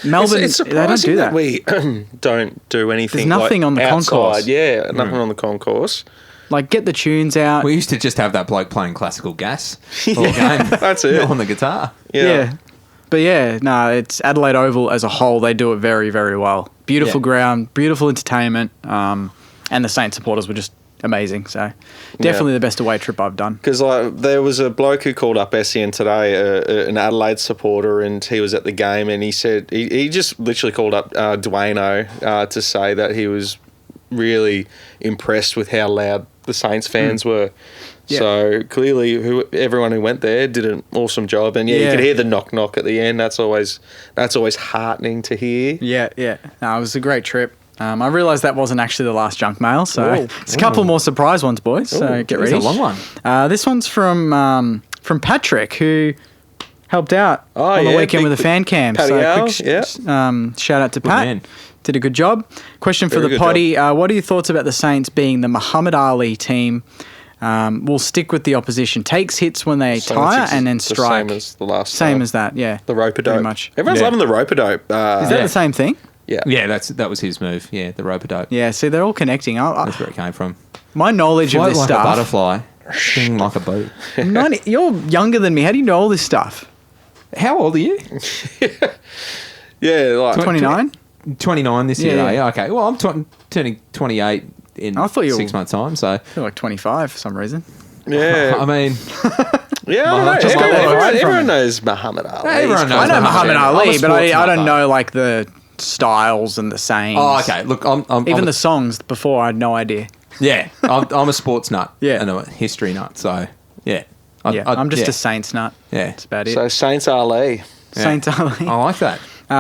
Melbourne, It's they don't surprising do that that. we don't do anything. There's nothing like on the outside. concourse. Yeah, nothing on the concourse. Like, get the tunes out. We used to just have that bloke playing classical gas all game. That's it. On the guitar. Yeah. But yeah, no, it's Adelaide Oval as a whole. They do it very, very well. Beautiful ground, beautiful entertainment, and the Saints supporters were just amazing. So definitely the best away trip I've done. Because there was a bloke who called up SEN today, an Adelaide supporter, and he was at the game, and he said he just literally called up Dwayno to say that he was really impressed with how loud the Saints fans were. Yeah. So clearly, everyone who went there did an awesome job, and you could hear the knock knock at the end. That's always heartening to hear. Yeah. No, it was a great trip. I realised that wasn't actually the last junk mail, so Ooh. it's a couple more surprise ones, boys. So get ready. It's a long one. This one's from Patrick, who helped out on the weekend with the fan cam. Paddy So Al, quick shout out to Pat. man. Did a good job. Question for Very the good potty. What are your thoughts about the Saints being the Muhammad Ali team? Will stick with the opposition. Takes hits when they tire and then strike. Same as the last Same time. as that, yeah. The rope-a-dope. Pretty much. Everyone's Yeah. loving the rope-a-dope. Is that the same thing? Yeah. Yeah, that was his move. Yeah, the rope-a-dope. Yeah, see, they're all connecting. That's where it came from. My knowledge of Float this like stuff. a butterfly, sting like a boat. You're younger than me. How do you know all this stuff? How old are you? Yeah, like 29? 29 this year, Yeah. are you? Okay. Well, I'm turning 28 in I thought you were- 6 months' time, so... I feel like 25 for some reason. yeah. I mean, Yeah, I don't know. Just like Everyone knows Muhammad Ali. Everyone knows I know Muhammad I'm a Ali, but sports I nut, don't though. know like the styles and the sayings. oh, okay. Look, Even the songs before, I had no idea. yeah, I'm a sports nut. Yeah. and a history nut. So yeah, I'm just a Saints nut. Yeah. That's about it. So Saints Ali. Saints Ali. I like that.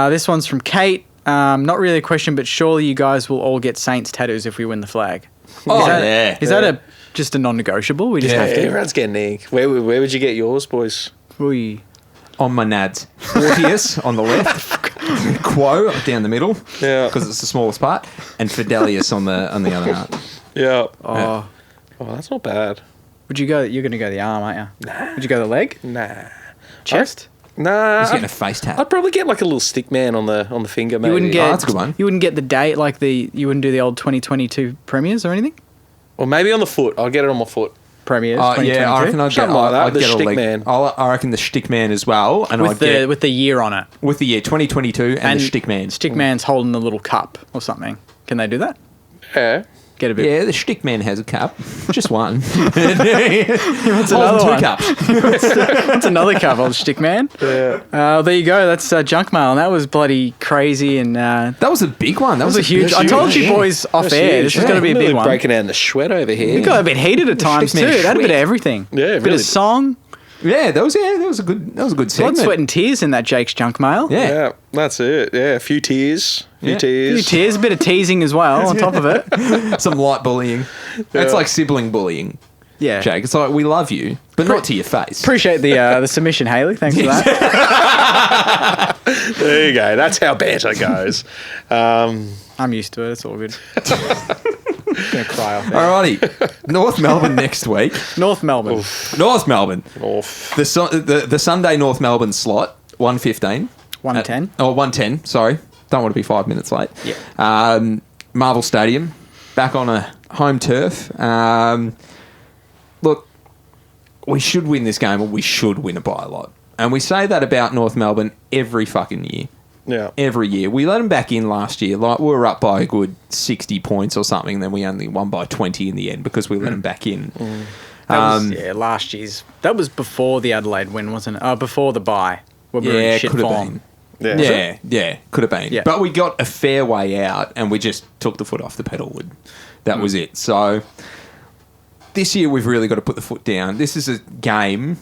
This one's from Kate. Not really a question, but surely you guys will all get Saints tattoos if we win the flag. Oh, is that, yeah. Is that just a non-negotiable? We just Yeah, have to. everyone's getting ink. Where would you get yours, boys? We. On my nads, Fortius on the left, Quo down the middle, Yeah. because it's the smallest part, and Fidelius on the other nut. Yeah. Oh. Oh, that's not bad. Would you go? You're going to go the arm, aren't you? Nah. Would you go the leg? Nah. Chest? Nah. He's getting a face tat. I'd probably get like a little stick man on the finger, maybe. You wouldn't get. that's a good one. You wouldn't get the date like you wouldn't do the old 2022 premiers or anything. Or maybe on the foot. I'll get it on my foot. Premiers. Oh yeah, I 2022? reckon I'd get, Something like that, I'd the get a stick leg. man. I reckon the stick man as well, and with the year on it. with the year 2022 and the stick man. Stick man's holding a little cup or something. Can they do that? Yeah. Get a bit. Yeah, the stick man has a cup, just one. That's Holding another two one. cups. That's another cup, old stick man. Yeah. There you go. That's junk mail, and that was bloody crazy. And that That was a big one. That was a huge. I told you boys off air. This is going to be a big one. Breaking out in the sweat over here. It got a bit heated at times too. Stick man It had a bit of sweat. everything. Yeah, bit really. of song. Yeah, that was a good Blood, segment. sweat, and tears in that Jake's junk mail. Yeah. Yeah, that's it. Yeah, a few tears. Yeah. A few tears, a bit of teasing as well on top of it. Some light bullying. That's like sibling bullying, Yeah. Jake. It's like we love you, but not to your face. Appreciate the submission, Haley. Thanks for that. There you go. That's how banter goes. I'm used to it. It's all good. Gonna cry off there. Alrighty, North Melbourne next week. North Melbourne. North Melbourne. Off. The Sunday North Melbourne slot 1:15. 1:10. 1:10. Sorry, don't want to be 5 minutes late. Yeah. Marvel Stadium, back on a home turf. Look, we should win this game, or we should win it by a lot. And we say that about North Melbourne every fucking year. Yeah. Every year. We let them back in last year. Like, we were up by a good 60 points or something, then we only won by 20 in the end because we let them back in. That was, last year's. That was before the Adelaide win, wasn't it? Oh, before the bye. When we were in shit could have form. been. Yeah, could have been. Yeah. But we got a fair way out and we just took the foot off the pedal. That was it. So this year we've really got to put the foot down. This is a game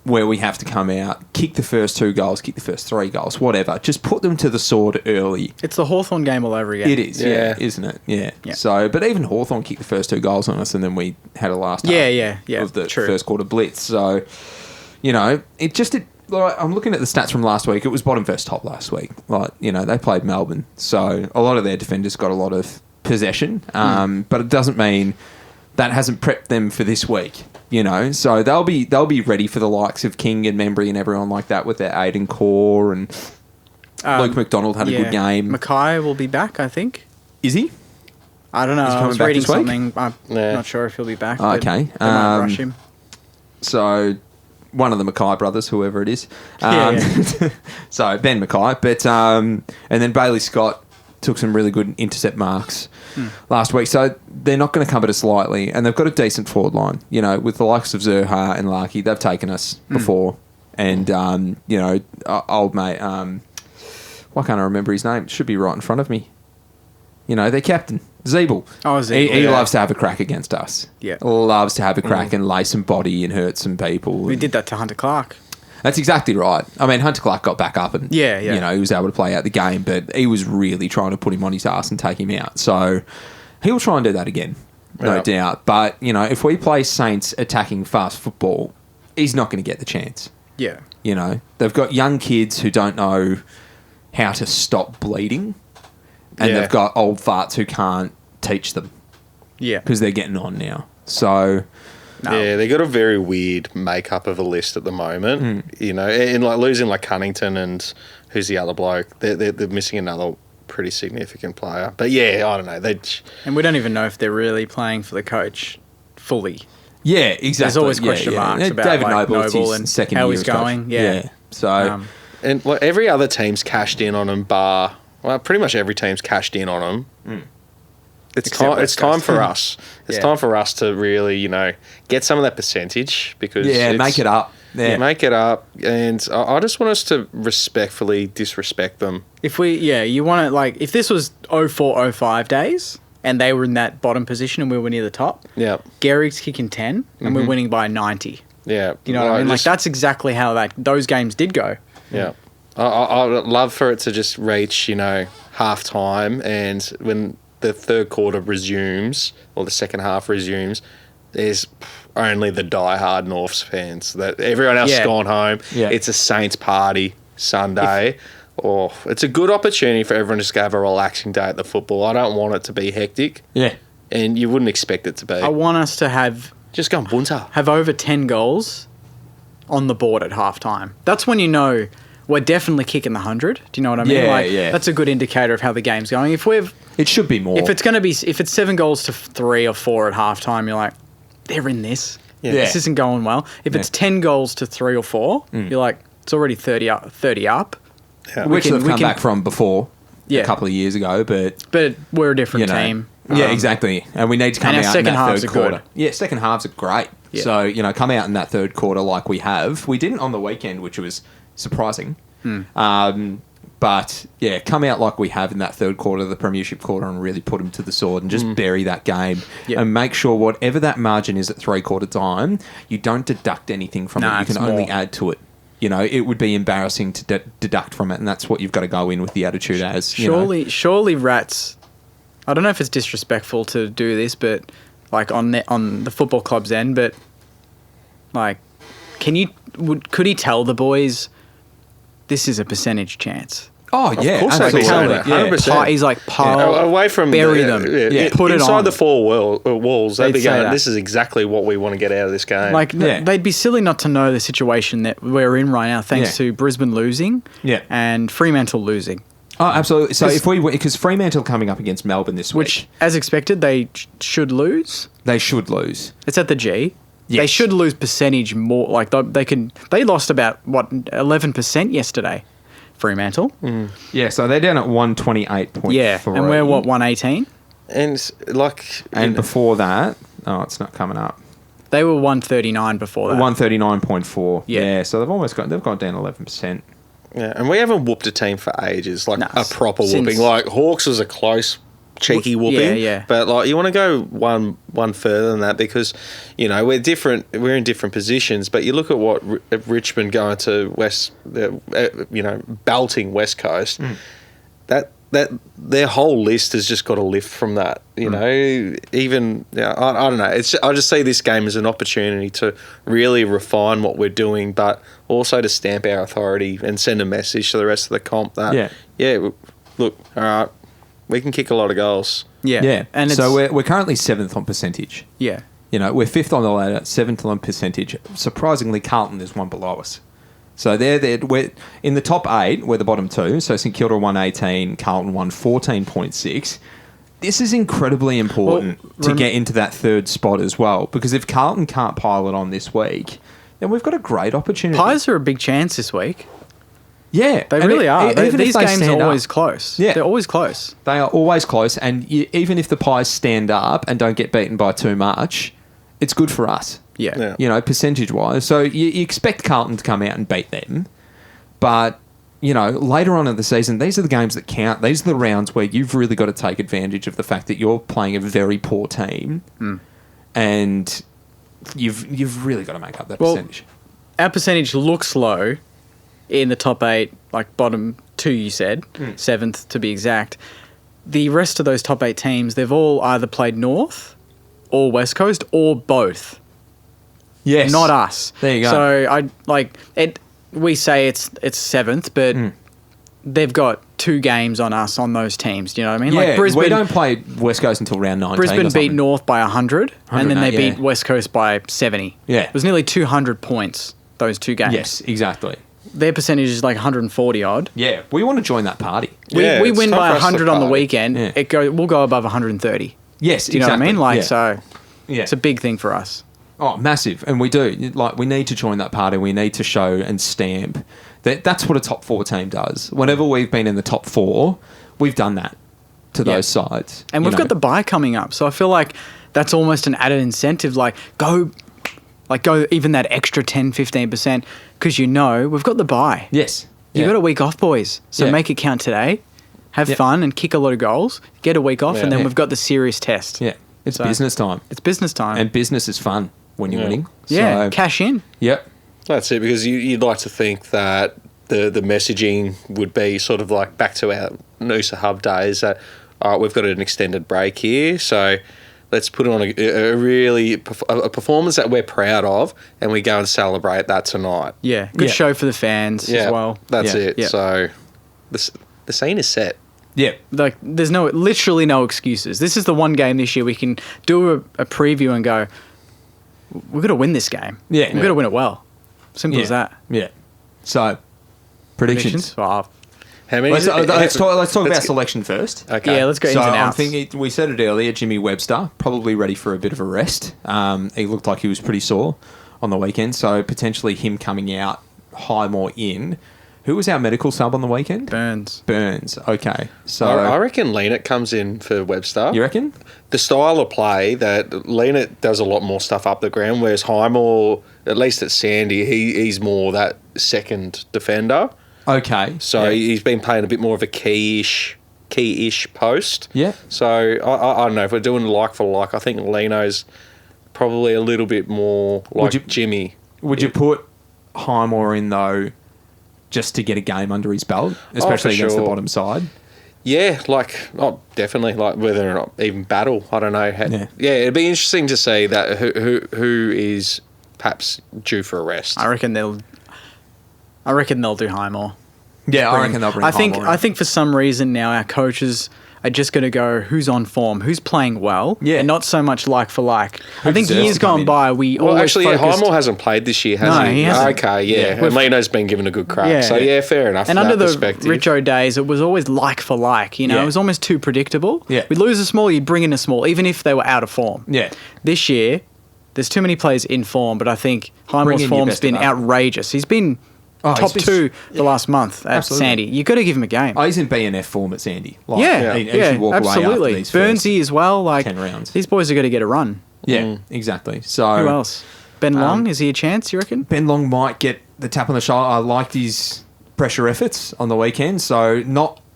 where we have to come out, kick the first 2 goals, kick the first 3 goals, whatever. Just put them to the sword early. It's the Hawthorn game all over again. It is, isn't it? Yeah. So, but even Hawthorn kicked the first 2 goals on us, and then we had a last half of the first quarter blitz. So, I'm looking at the stats from last week. It was bottom versus top last week. They played Melbourne, so a lot of their defenders got a lot of possession, but it doesn't mean that hasn't prepped them for this week. So they'll be ready for the likes of King and Membry and everyone like that with their Aiden core, and Luke McDonald had a good game. Mackay will be back, I think. Is he? I don't know. He's I coming was back reading this week? something. I'm not sure if he'll be back. Oh, but okay. They might rush him. So one of the Mackay brothers, whoever it is. So Ben Mackay, but and then Bailey Scott took some really good intercept marks last week. So they're not going to come at us lightly, and they've got a decent forward line. With the likes of Zerha and Larky, they've taken us before. And, old mate, why can't I remember his name? It should be right in front of me. Their captain, Zeeble. Oh, Zeeble. He loves to have a crack against us. Yeah. Loves to have a crack and lay some body and hurt some people. We did that to Hunter Clark. That's exactly right. I mean, Hunter Clark got back up and, he was able to play out the game, but he was really trying to put him on his ass and take him out. So he'll try and do that again, no doubt. But, if we play Saints attacking fast football, he's not going to get the chance. Yeah. They've got young kids who don't know how to stop bleeding, and they've got old farts who can't teach them. Yeah. Because they're getting on now. So... No. Yeah, they got a very weird makeup of a list at the moment. And like losing like Cunnington and who's the other bloke? They're missing another pretty significant player. But yeah, I don't know. And we don't even know if they're really playing for the coach fully. Yeah, exactly. There's always question marks about David like, Noble and second how year he's as coach. going. Yeah. So and like, every other team's cashed in on him, pretty much every team's cashed in on him. It's time for us. It's time for us to really, get some of that percentage because make it up. Yeah, make it up. And I just want us to respectfully disrespect them. If you want to if this was 04-05 days and they were in that bottom position and we were near the top. Yeah, Garrick's kicking 10 and we're winning by 90. Yeah, you know what I mean? Like that's exactly how those games did go. Yeah, I'd love for it to just reach half time, and when the third quarter resumes or the second half resumes, there's only the diehard Norths fans. That everyone else has gone home. Yeah. It's a Saints party Sunday. It's a good opportunity for everyone to just have a relaxing day at the football. I don't want it to be hectic. Yeah. And you wouldn't expect it to be. I want us to have just go bunter. Have over 10 goals on the board at halftime. That's when we're definitely kicking the 100. Do you know what I mean? Yeah. That's a good indicator of how the game's going. It should be more. If it's 7 goals to 3 or 4 at halftime, you're like, they're in this. Yeah. This isn't going well. If it's 10 goals to 3 or 4, you're like, it's already 30 up. Yeah. Which they've come back from before a couple of years ago, but we're a different team. Yeah, exactly. And we need to come out in that third quarter. Good. Yeah, second halves are great. Yeah. So, come out in that third quarter like we have. We didn't on the weekend, which was surprising. But, come out like we have in that third quarter, the premiership quarter, and really put them to the sword and just bury that game. Yep. And make sure whatever that margin is at three-quarter time, you don't deduct anything from it. You can only add to it. It would be embarrassing to deduct from it, and that's what you've got to go in with the attitude as. Surely Rats... I don't know if it's disrespectful to do this, but like on the football club's end, but like, could he tell the boys this is a percentage chance? Oh, yeah. Of course they absolutely. can say that. Yeah. 100%. He's like, pile, Away from bury them. Yeah. Put it inside on. the four walls, they'd They'd be say going, that. this is exactly what we want to get out of this game. Like, Yeah. they'd be silly not to know the situation that we're in right now, thanks Yeah. to Brisbane losing Yeah. and Fremantle losing, Oh, absolutely. So because Fremantle coming up against Melbourne this week, which, as expected, they should lose. they should lose. It's at the G. Yes. They should lose percentage more. Like they lost about 11% yesterday. Fremantle. Yeah, so they're down at 128.3. Yeah, and we're 118. And like, And before that, it's not coming up. They were 139 before that. 139.4. Yeah. Yeah, so they've gone down 11%. yeah, and we haven't whooped a team for ages, like Nah, a proper since- whooping. Like Hawks was a close, cheeky whooping. Yeah. But like, you want to go one further than that because, we're different. We're in different positions. But you look at what Richmond going to belting West Coast. That their whole list has just got a lift from that. I don't know. I just see this game as an opportunity to really refine what we're doing, but also to stamp our authority and send a message to the rest of the comp that look, all right, we can kick a lot of goals. Yeah. Yeah, And so it's, we're currently 7th on percentage. yeah. We're 5th on the ladder, 7th on percentage. Surprisingly, Carlton is one below us. So we're in the top 8, we're the bottom 2. So St Kilda 118, Carlton 114.6. This is incredibly important to get into that third spot as well, because if Carlton can't pile it on this week, then we've got a great opportunity. Pies are a big chance this week. Yeah. They and really are. even if These they games stand are always up, close. Yeah. They're always close. They are always close, and even if the Pies stand up and don't get beaten by too much, it's good for us. Yeah. Percentage-wise. So you expect Carlton to come out and beat them, but, later on in the season, these are the games that count. These are the rounds where you've really got to take advantage of the fact that you're playing a very poor team, and you've really got to make up that percentage. Our percentage looks low in the top 8, like bottom 2, you said, 7th to be exact. The rest of those top 8 teams, they've all either played North or West Coast or both. Yes. Not us. There you go. So we say it's 7th, but they've got 2 games on us on those teams. Do you know what I mean? Yeah, Like Brisbane, we don't play West Coast until round 19. Brisbane or beat something. North by 100, and then they 100, beat West Coast by 70. Yeah. It was nearly 200 points, those 2 games. Yes, exactly. Their percentage is like 140 odd. Yeah, we want to join that party. We It's win time by for us to 100 on the party. weekend. Yeah. We'll go above 130. Yes, Do you know what I mean? Like, so yeah. it's a big thing for us. Oh, massive. And we do. Like, we need to join that party. We need to show and stamp that that's what a top 4 team does. Whenever we've been in the top 4, we've done that to those sides. And we've got the bye coming up. So I feel like that's almost an added incentive. Go even that extra 10, 15%, because we've got the bye. Yes. You Yeah. got a week off, boys. So Yeah. make it count today. Have fun and kick a lot of goals. Get a week off, and then we've got the serious test. Yeah. It's So- business time. It's business time. And business is fun when you're winning. yeah, So, cash in. yep. That's it, because you'd like to think that the messaging would be sort of like back to our Noosa Hub days that, all right, we've got an extended break here, so let's put on a performance that we're proud of, and we go and celebrate that tonight. Yeah, good Yeah. show for the fans as well. That's Yeah. it. Yeah. So the scene is set. Yeah. Like, there's literally no excuses. This is the one game this year we can do a preview and go, we've got to win this game. Yeah. We've got to win it well. Simple as that. Yeah. So, predictions. Oh, How many? Let's talk about let's- selection first. Okay. yeah, let's go So ins and I'm outs. thinking, we said it earlier, Jimmy Webster, probably ready for a bit of a rest. He looked like he was pretty sore on the weekend, so potentially him coming out, Highmore in. Who was our medical sub on the weekend? Burns. Burns. Okay. So I reckon Leonard comes in for Webster. you reckon? The style of play that Leonard does a lot more stuff up the ground, whereas Highmore, at least at Sandy, he's more that second defender. Okay. So yeah. he's been playing a bit more of a key-ish post. Yeah. So I don't know, if we're doing like for like, I think Leno's probably a little bit more like Jimmy. Would you put Highmore in though, just to get a game under his belt, especially for against the sure. bottom side? Yeah, definitely. Like whether or not even battle, I don't know. Yeah, it'd be interesting to see that who is perhaps due for a rest. I reckon they'll do Highmore. Yeah, I reckon they'll bring Highmore in. I think for some reason now our coaches are just going to go who's on form, who's playing well, Yeah. and not so much like for like. I think deserves years to come gone in. by, we Well, always actually, focused... Highmore hasn't played this year, has No, he? he hasn't. Okay, yeah. And Lino's been given a good crack. So, yeah, fair enough And from under that the perspective. Richo days, it was always like for like. You know, Yeah. it was almost too predictable. Yeah. We'd lose a small, you'd bring in a small, even if they were out of form. Yeah. This year, there's too many players in form, but I think Bring Highmore's in your form's best been of that. outrageous. He's been He's top been- two the last month at Absolutely. Sandy. You've got to give him a game. Oh, he's in BNF form at Sandy. Like, Yeah, he yeah, should walk away after absolutely. these first Burnsy as well. Like 10 rounds. These boys are going to get a run. Yeah, exactly. So Who else? Ben Long, is he a chance? You reckon? Ben Long might get the tap on the shoulder. I liked his pressure efforts on the weekend. So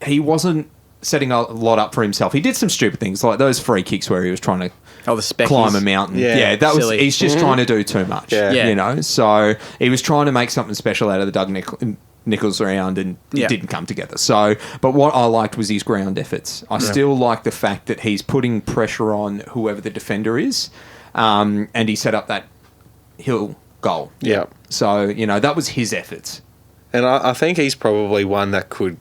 he wasn't setting a lot up for himself. He did some stupid things like those free kicks where he was trying to Oh, the speckies. climb a mountain. Yeah, Yeah, that was silly. he's just trying to do too much. Yeah. Yeah. You know, so he was trying to make something special out of the Doug Nichols round and Yeah. it didn't come together. So, but what I liked was his ground efforts. I still like the fact that he's putting pressure on whoever the defender is, and he set up that Hill goal. Yeah. So, you know, that was his efforts. And I think he's probably one that could...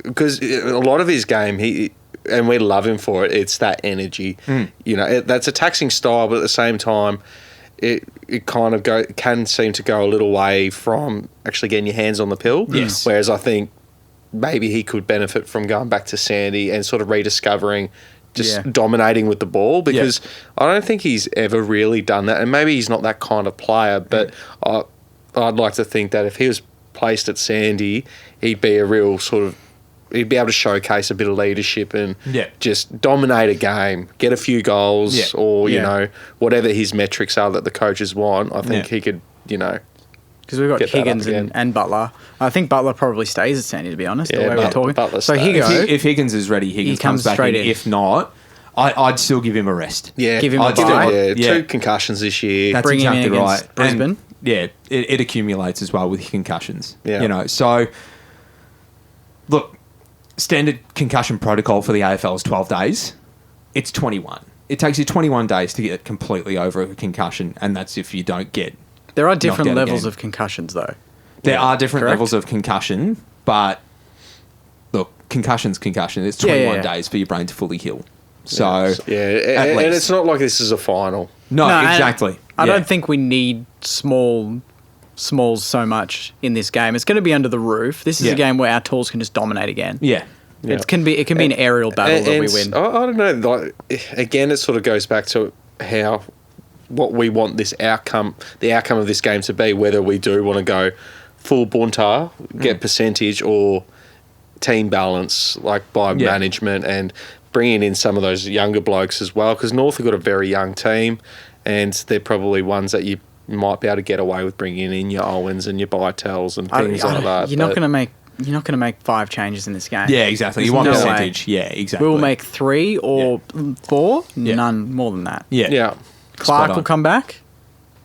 Because a lot of his game, and we love him for it, it's that energy. You know, that's a taxing style, but at the same time, it kind of can seem to go a little way from actually getting your hands on the pill. Yes. Whereas I think maybe he could benefit from going back to Sandy and sort of rediscovering just dominating with the ball, because I don't think he's ever really done that. And maybe he's not that kind of player, but I'd like to think that if he was placed at Sandy, he'd be a real sort of... He'd be able to showcase a bit of leadership and just dominate a game, get a few goals, or, you know, whatever his metrics are that the coaches want. I think he could, you know... Because we've got Get that up Higgins again. and Butler. I think Butler probably stays at Sandy, to be honest, the Yeah, way we're talking. Butler so stays. Higo, If Higgins is ready, Higgins comes comes back straight in. in. If not, I'd still give him a rest. Yeah, Give him a I'd still- bye. Yeah, Yeah. 2 concussions this year. That's Bring him in exactly against right. Brisbane. And, yeah, it accumulates as well with concussions. Yeah. You know, so look, standard concussion protocol for the AFL is 12 days. It's 21. It takes you 21 days to get completely over a concussion, and that's if you don't get... there are different knocked out levels again. of concussions, though. There are different Correct? levels of concussion, but look, concussion's concussion. It's Yeah, 21 yeah. days for your brain to fully heal. So, Yeah, at and least. it's not like this is a final. No, and exactly. I Yeah. don't think we need smalls so much in this game. It's going to be under the roof. This is Yeah. a game where our tools can just dominate again. Yeah. It can be an aerial battle that we win. I don't know. Like, again, it sort of goes back to what we want the outcome of this game to be. Whether we do want to go full bunter, get percentage, or team balance, like by management, and bringing in some of those younger blokes as well. Because North have got a very young team, and they're probably ones that you might be able to get away with bringing in your Owens and your Bytels and things like that. You're not going to make 5 changes in this game. Yeah, exactly. You There's want no percentage. Yeah, exactly. We'll make 3 or 4. Yeah. None more than that. Yeah. Yeah, Clark Spot on. will come back,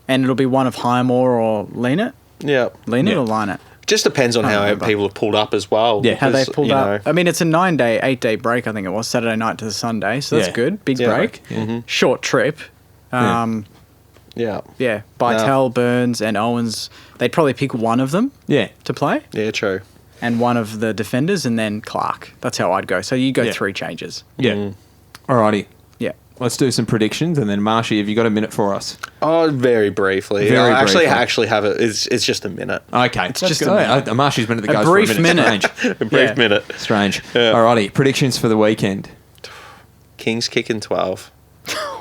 and it'll be one of Highmore or Lean it. yeah. Lean it Yeah. or line it. Just depends on I how don't remember. people have pulled up as well. Yeah. How they because, pulled you up. know, I mean, it's a 8-day break, I think it was, Saturday night to the Sunday, so that's Yeah. good. Big Yeah. break. Yeah. Short trip. Yeah. yeah, Bytel, Burns, and Owens, they'd probably pick one of them Yeah. to play, yeah, true. and one of the defenders, and then Clark. That's how I'd go. So you go Yeah. 3 changes. Yeah. Alrighty. Yeah. Let's do some predictions, and then Marshy, have you got a minute for us? Oh, very briefly. Very I briefly. actually have it. It's just a minute. Okay. It's just a go. minute. Marshy's minute that A goes brief for a minute. minute. Strange. A brief Yeah. minute. Strange. Yeah. Alrighty. Predictions for the weekend. Kings kicking 12.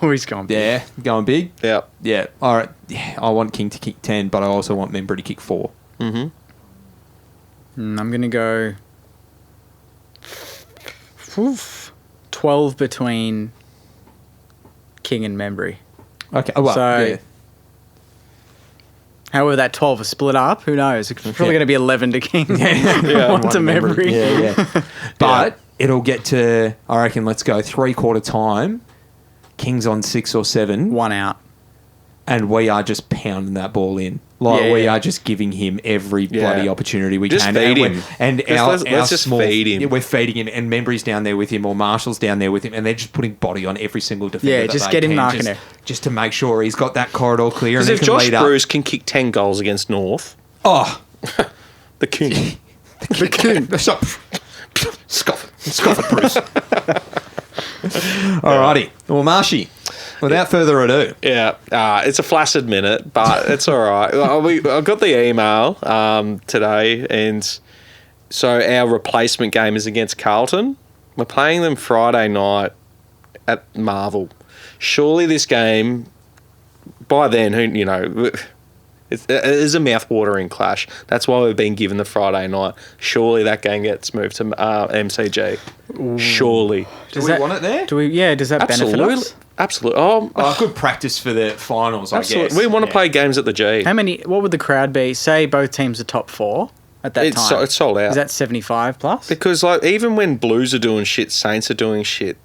Oh, he's gone. Yeah. Going big? Yeah. Yeah. All right. Yeah. I want King to kick 10, but I also want Membry to kick 4. I'm going to go 12 between King and Membry. Okay. Oh, well, So- yeah. However, that 12 is split up. Who knows? It's probably Yeah. going to be 11 to King. Yeah. One to Membry. Yeah, yeah. But it'll get to, I reckon, let's go 3/4 time. King's on 6 or 7. 1 out. And we are just pounding that ball in. Like, Yeah, we yeah. are just giving him every bloody opportunity we Just can. feed and him. And Let's just feed him. Yeah, we're feeding him. And Membry's down there with him, or Marshall's down there with him, and they're just putting body on every single defender. Yeah, that just they get him can, marking just, it. just to make sure he's got that corridor clear. And Because he if can Josh lead up. Bruce can kick 10 goals against North, Oh, the King. The king. Stop. Scoff it, Bruce. Alrighty. Well, Marshy, without further ado. Yeah, it's a flaccid minute, but it's all right. I got the email today, and so our replacement game is against Carlton. We're playing them Friday night at Marvel. Surely this game, by then, it is a mouth-watering clash. That's why we've been given the Friday night. Surely that game gets moved to MCG. Ooh. Surely. Does Do we want it there? Does that benefit us? Absolutely. Good practice for the finals, absolutely. I guess. We want to play games at the G. What would the crowd be? Say both teams are top 4 at that time. It's sold out. Is that 75 plus? Because even when Blues are doing shit, Saints are doing shit,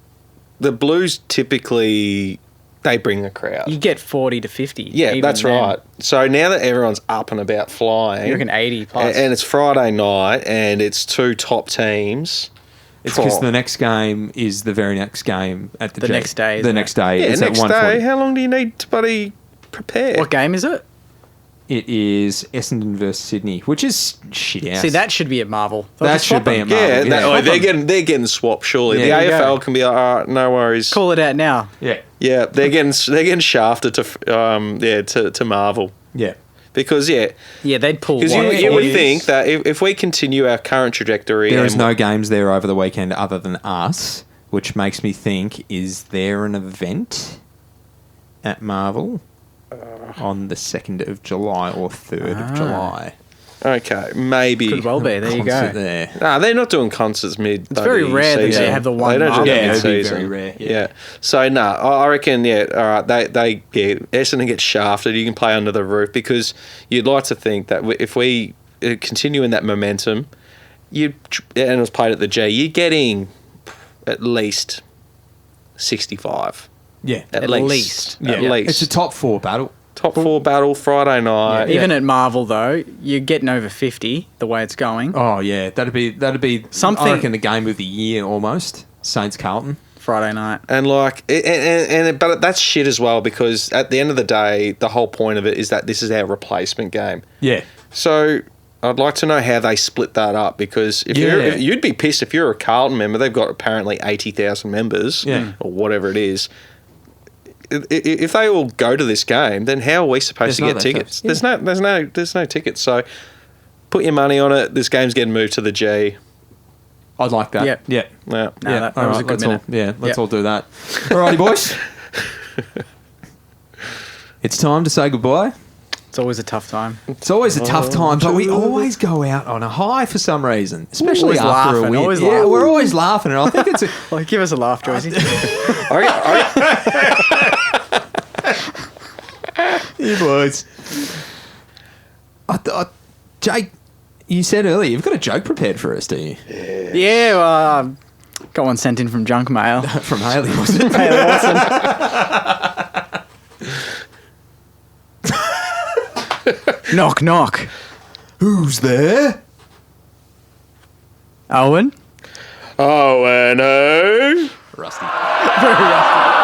the Blues typically... they bring the crowd. You get 40 to 50. Yeah, that's right. So now that everyone's up and about flying... You reckon 80 plus. And it's Friday night and it's 2 top teams... It's because the next game is the very next game at the G. next day. The next day. Yeah, it's next at day. How long do you need to bloody prepare? What game is it? It is Essendon versus Sydney, which is shit ass. See, that should be at Marvel. That should be at Marvel. Yeah, they're getting swapped. Surely Yeah, the AFL can be like, all right, no worries. Call it out now. Yeah, Yeah, they're getting shafted to Marvel. yeah. Because they'd pull. because you would think that if we continue our current trajectory, There is no games there over the weekend other than us, which makes me think: is there an event at Marvel on the 2nd of July or 3rd of July? Okay, maybe. Could well be. There you Concert go. there. Nah, they're not doing concerts mid. It's very rare that they have the one They don't do Marvel. it Yeah, it'd be mid-season. very rare, yeah. Yeah. So I reckon. Yeah. All right. Essendon get shafted. You can play under the roof because you'd like to think that if we continue in that momentum, and it was played at the G, you're getting at least 65. Yeah, At least. yeah. At least. It's a top 4 battle. Top 4 battle Friday night. Even at Marvel though, you're getting over 50 the way it's going. Oh yeah, that'd be Something- I reckon the game of the year almost. Saints Carlton. Friday night. And but that's shit as well because at the end of the day, the whole point of it is that this is our replacement game. Yeah. So I'd like to know how they split that up because if you'd be pissed if you're a Carlton member. They've got apparently 80,000 members or whatever it is. If they all go to this game, then how are we supposed to get tickets? There's no tickets. So put your money on it. This game's getting moved to the G. I'd like that. Yep. Yeah. Yeah. No, that was a good minute. Let's all do that. Alrighty, boys. It's time to say goodbye. It's always a tough time. It's always a tough time, but we always go out on a high for some reason, especially Always after a laughing, win. always Yeah, laughing. we're always laughing, and I think it's Well, give us a laugh, Joycey. you boys. Jake, you said earlier you've got a joke prepared for us, do you? Yeah, well, got one sent in from junk mail. From Haley, wasn't it? Hey, awesome. Knock, knock. Who's there? Owen? Oh, no. Rusty. Very rusty.